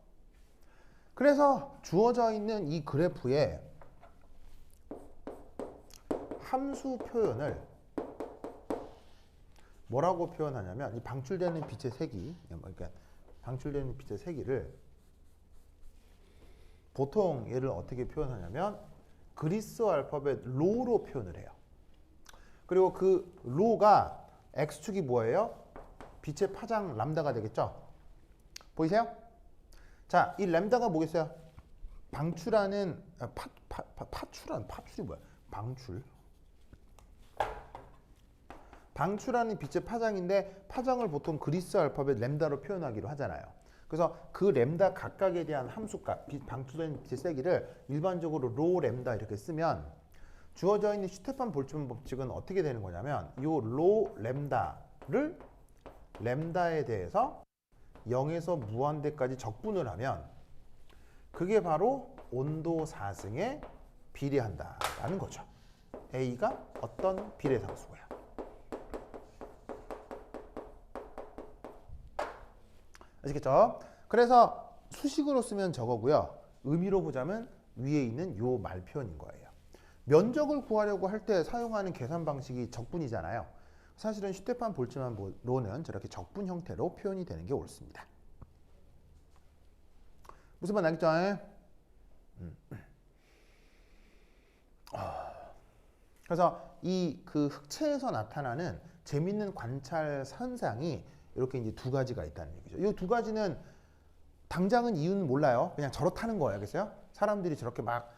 Speaker 1: 그래서 주어져 있는 이 그래프에 함수 표현을 뭐라고 표현하냐면 이 방출되는 빛의 세기, 그러니까 방출되는 빛의 세기를 보통 얘를 어떻게 표현하냐면 그리스 알파벳 로로 표현을 해요. 그리고 그 로가 x축이 뭐예요? 빛의 파장 람다가 되겠죠? 보이세요? 자, 이 람다가 뭐겠어요? 방출하는 파출이 뭐야? 방출하는 빛의 파장인데 파장을 보통 그리스 알파벳 램다로 표현하기로 하잖아요. 그래서 그 램다 각각에 대한 함수값, 방출된 빛의 세기를 일반적으로 로 램다 이렇게 쓰면 주어져 있는 슈테판 볼츠만 법칙은 어떻게 되는 거냐면 이 로 램다를 램다에 대해서 0에서 무한대까지 적분을 하면 그게 바로 온도 상승에 비례한다라는 거죠. A가 어떤 비례상수고요. 아시겠죠? 그래서 수식으로 쓰면 저거고요. 의미로 보자면 위에 있는 요 말표현인 거예요. 면적을 구하려고 할 때 사용하는 계산 방식이 적분이잖아요. 사실은 슈테판 볼츠만로는 저렇게 적분 형태로 표현이 되는 게 옳습니다. 무슨 말 알겠죠? 그래서 이 그 흑체에서 나타나는 재밌는 관찰 현상이 이렇게 이제 두 가지가 있다는 얘기죠. 이 두 가지는 당장은 이유는 몰라요. 그냥 저렇다는 거예요. 알겠어요? 사람들이 저렇게 막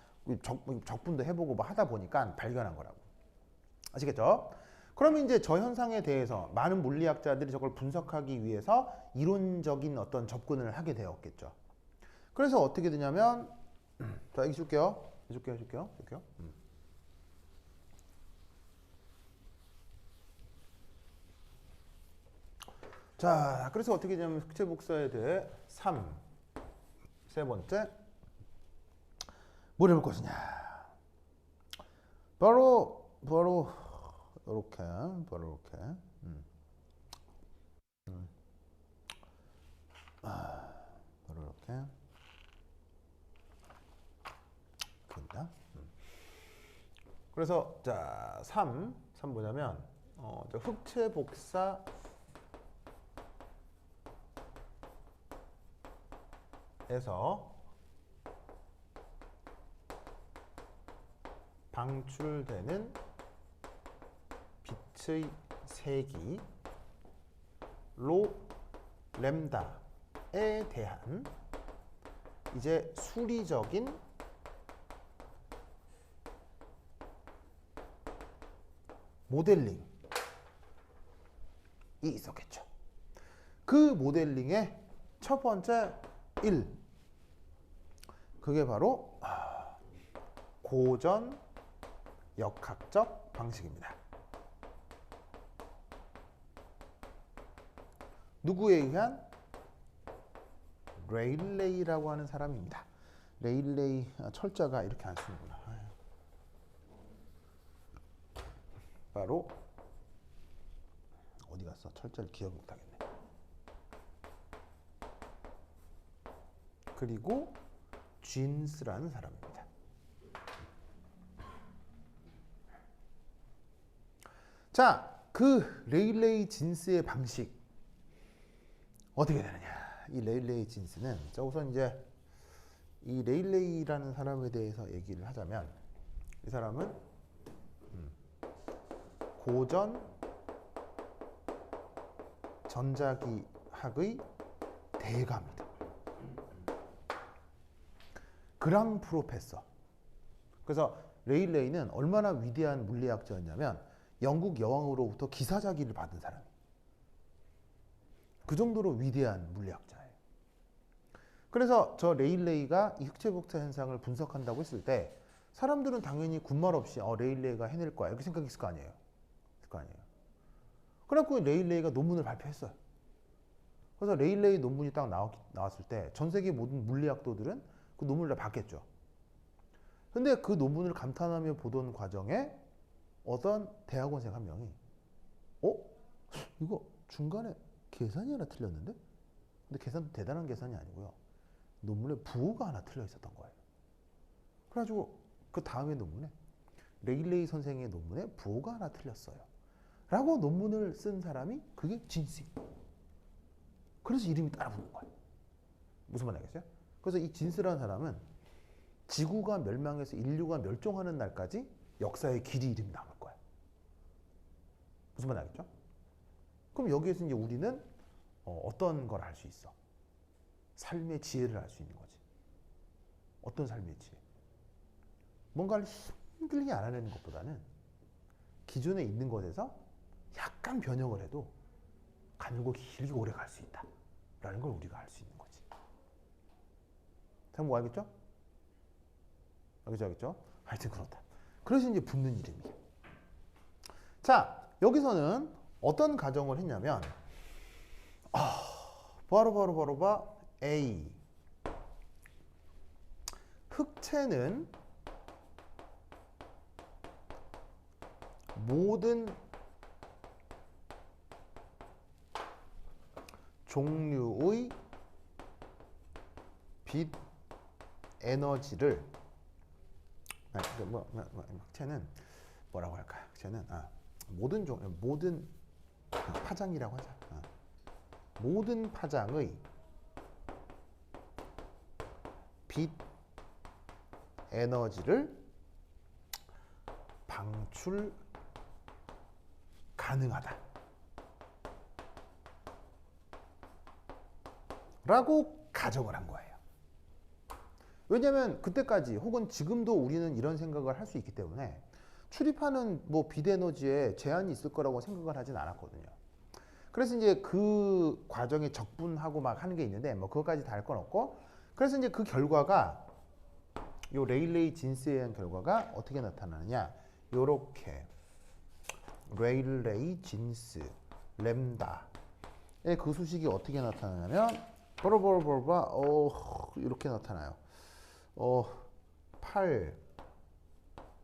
Speaker 1: 적분도 해보고 뭐 하다 보니까 발견한 거라고. 아시겠죠? 그러면 이제 저 현상에 대해서 많은 물리학자들이 저걸 분석하기 위해서 이론적인 어떤 접근을 하게 되었겠죠. 그래서 어떻게 되냐면, 자, 여기 줄게요. 해줄게요. 자, 그래서 어떻게 되냐면 흑체 복사에 대해 3, 세 번째 뭘 해볼 것이냐. 바로 이렇게 바로 이렇게 바로 이렇게 그럽니다. 그래서 자, 3 뭐냐면 흑체 복사 에서 방출되는 빛의 세기 로 램다에 대한 이제 수리적인 모델링이 있었겠죠. 그 모델링의 첫 번째 1. 그게 바로 고전 역학적 방식입니다. 누구에 의한? 레일레이라고 하는 사람입니다. 레일레이 철자가 이렇게 안 쓰는구나. 바로 어디 갔어? 철자를 기억 못하겠네. 그리고 진스라는 사람입니다. 자, 그 레일레이 진스의 방식 어떻게 되느냐? 이 레일레이 진스는 자, 우선 이제 이 레일레이라는 사람에 대해서 얘기를 하자면 이 사람은 고전 전자기학의 대가입니다. 그랑 프로페서. 그래서 레일레이는 얼마나 위대한 물리학자였냐면 영국 여왕으로부터 기사자기를 받은 사람이에요. 그 정도로 위대한 물리학자예요. 그래서 저 레일레이가 이 흑체 복사 현상을 분석한다고 했을 때 사람들은 당연히 군말 없이 레일레이가 해낼 거야 이렇게 생각했을 거 아니에요. 그래갖고 레일레이가 논문을 발표했어요. 그래서 레일레이 논문이 딱 나왔을 때 전 세계 모든 물리학도들은 그 논문을 다 봤겠죠. 근데 그 논문을 감탄하며 보던 과정에 어떤 대학원생 한 명이 이거 중간에 계산이 하나 틀렸는데? 근데 계산도 대단한 계산이 아니고요. 논문에 부호가 하나 틀려 있었던 거예요. 그래가지고 그 다음에 논문에 레일레이 선생의 논문에 부호가 하나 틀렸어요. 라고 논문을 쓴 사람이 그게 진스예요. 그래서 이름이 따라 붙는 거예요. 무슨 말 알겠어요? 그래서 이 진스라는 사람은 지구가 멸망해서 인류가 멸종하는 날까지 역사의 길이 이름이 남을 거예요. 무슨 말 알겠죠? 그럼 여기에서 이제 우리는 어떤 걸 할 수 있어? 삶의 지혜를 알 수 있는 거지. 어떤 삶일지. 뭔가를 힘들게 알아내는 것보다는 기존에 있는 것에서 약간 변형을 해도 가늘고 길게 오래 갈 수 있다 라는 걸 우리가 알 수 있는 거지. 자, 뭐 알겠죠? 알겠죠? 하여튼 그렇다. 그래서 이제 붙는 이름이에요. 자, 여기서는 어떤 가정을 했냐면 바로 A 흑채는 모든 종류의 빛 에너지를 흑채는 뭐라고 할까요? 흑채는 모든 파장이라고 하자. 모든 파장의 빛 에너지를 방출 가능하다 라고 가정을 한 거예요. 왜냐하면 그때까지 혹은 지금도 우리는 이런 생각을 할 수 있기 때문에 출입하는 뭐 빛 에너지에 제한이 있을 거라고 생각을 하진 않았거든요. 그래서 이제 그 과정에 적분하고 막 하는 게 있는데 뭐 그것까지 다 할 건 없고, 그래서 이제 그 결과가 요 레일레이 진스에 의한 결과가 어떻게 나타나느냐, 요렇게 레일레이 진스 램다의 그 수식이 어떻게 나타나냐면 이렇게 나타나요. 8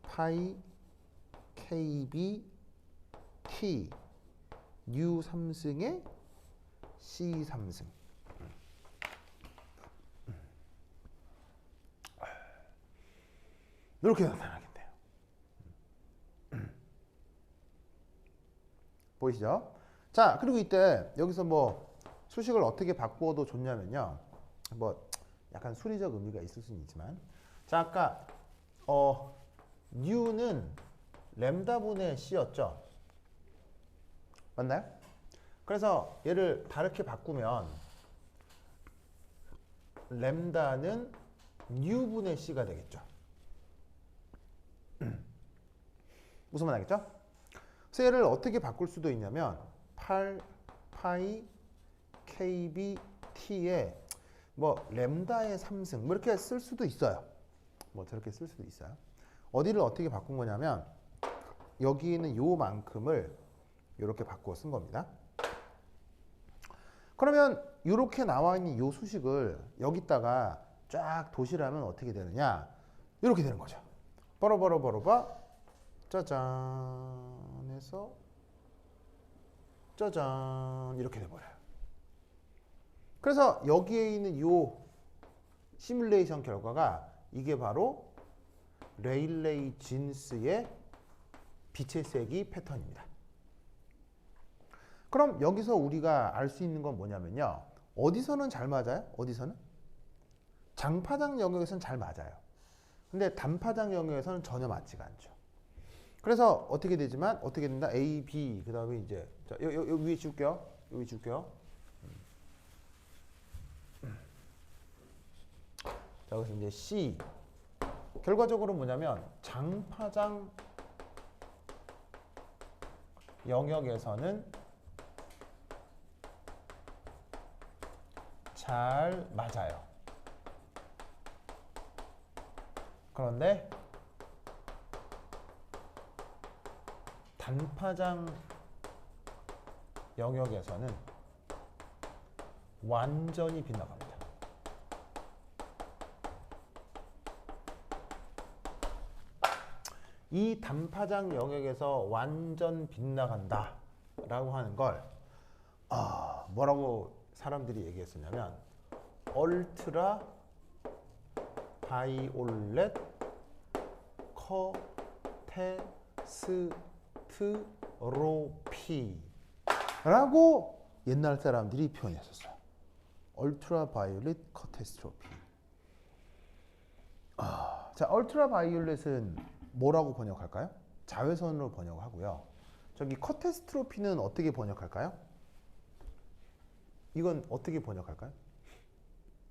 Speaker 1: 파이 KB T U 3승에 C 3승. 이렇게 나타나겠네요. 보이시죠? 자, 그리고 이때 여기서 뭐 수식을 어떻게 바꾸어도 좋냐면요, 뭐 약간 수리적 의미가 있을 수는 있지만, 자, 아까 U는 램다분의 C였죠? 맞나요? 그래서 얘를 다르게 바꾸면 램다는 U분의 C가 되겠죠. 무슨 말 알겠죠? 그래서 얘를 어떻게 바꿀 수도 있냐면 8 파이 KB T에 뭐 램다의 3승 뭐 이렇게 쓸 수도 있어요. 뭐 저렇게 쓸 수도 있어요. 어디를 어떻게 바꾼 거냐면 여기 있는 요만큼을 이렇게 바꾸어 쓴 겁니다. 그러면 이렇게 나와 있는 요 수식을 여기다가 쫙 도시라면 어떻게 되느냐, 이렇게 되는 거죠. 버러버러버러바 짜잔 해서 짜잔 이렇게 돼버려요. 그래서 여기에 있는 요 시뮬레이션 결과가 이게 바로 레일레이 진스의 빛의 세기 패턴입니다. 그럼 여기서 우리가 알 수 있는 건 뭐냐면요, 어디서는 잘 맞아요? 어디서는? 장파장 영역에서는 잘 맞아요. 근데 단파장 영역에서는 전혀 맞지가 않죠. 그래서 어떻게 되지만 어떻게 된다? A, B 그 다음에 이제 자, 여기 위에 줄게요. 여기 줄게요. 자, 그래서 이제 C 결과적으로 뭐냐면 장파장 영역에서는 잘 맞아요. 그런데 단파장 영역에서는 완전히 빗나갑니다. 이 단파장 영역에서 완전 빗나간다 라고 하는 걸 뭐라고 사람들이 얘기했었냐면 얼트라 바이올렛 커테스트로피 라고 옛날 사람들이 표현했었어요. 얼트라 바이올렛 커테스트로피. 자, 얼트라 바이올렛은 뭐라고 번역할까요? 자외선으로 번역하고요. 저기 커테스트로피는 어떻게 번역할까요? 이건 어떻게 번역할까요?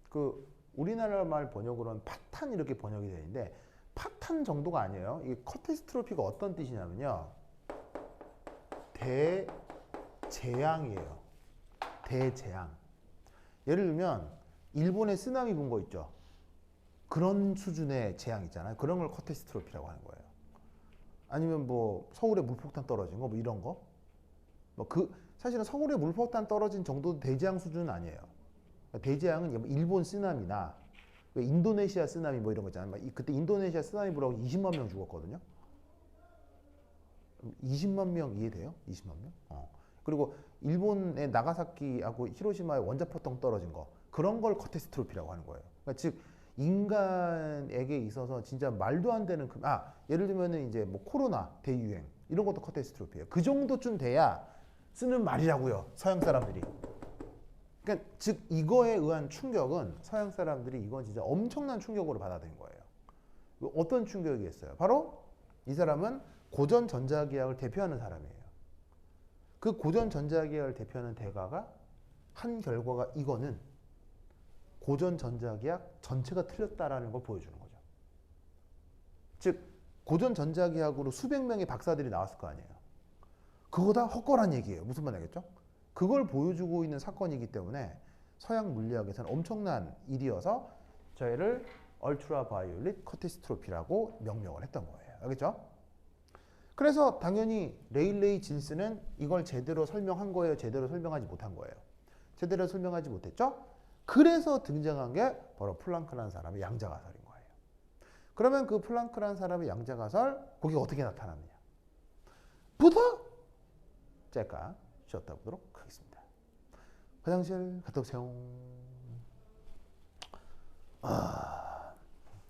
Speaker 1: 그 우리나라 말 번역으로는 파탄 이렇게 번역이 되는데 파탄 정도가 아니에요. 이게 카타스트로피가 어떤 뜻이냐면요. 대재앙이에요. 대재앙. 예를 들면 일본에 쓰나미 분 거 있죠. 그런 수준의 재앙 있잖아요. 그런 걸 카타스트로피라고 하는 거예요. 아니면 뭐 서울에 물폭탄 떨어진 거 뭐 이런 거. 뭐 그 사실은 서울에 물폭탄 떨어진 정도도 대재앙 수준은 아니에요. 대재앙은 일본 쓰나미나 인도네시아 쓰나미 뭐 이런 거 있잖아요. 그때 인도네시아 쓰나미 불어서 20만 명 죽었거든요. 20만 명 이해돼요? 20만 명? 그리고 일본의 나가사키하고 히로시마에 원자포통 떨어진 거 그런 걸 카타스트로피라고 하는 거예요. 그러니까 즉 인간에게 있어서 진짜 말도 안 되는 예를 들면은 이제 뭐 코로나 대유행 이런 것도 카타스트로피예요. 그 정도쯤 돼야 쓰는 말이라고요. 서양 사람들이. 그러니까 즉 이거에 의한 충격은 서양 사람들이 이건 진짜 엄청난 충격으로 받아들인 거예요. 어떤 충격이겠어요? 바로 이 사람은 고전 전자기학을 대표하는 사람이에요. 그 고전 전자기학을 대표하는 대가가 한 결과가 이거는 고전 전자기학 전체가 틀렸다라는 걸 보여주는 거죠. 즉 고전 전자기학으로 수백 명의 박사들이 나왔을 거 아니에요. 그거 다 헛거란 얘기예요. 무슨 말 알겠죠? 그걸 보여주고 있는 사건이기 때문에 서양 물리학에서는 엄청난 일이어서 저희를 얼트라 바이올릿 카타스트로피라고 명명을 했던 거예요. 알겠죠? 그래서 당연히 레일레이 진스는 이걸 제대로 설명한 거예요? 제대로 설명하지 못한 거예요? 제대로 설명하지 못했죠? 그래서 등장한 게 바로 플랑크라는 사람의 양자가설인 거예요. 그러면 그 플랑크라는 사람의 양자가설 거기가 어떻게 나타납느냐? 부터 짤까 쉬었다 보도록 하겠습니다. 화장실 갔다 오세요.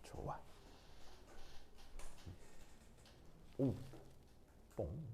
Speaker 1: 좋아. 오, 뽕.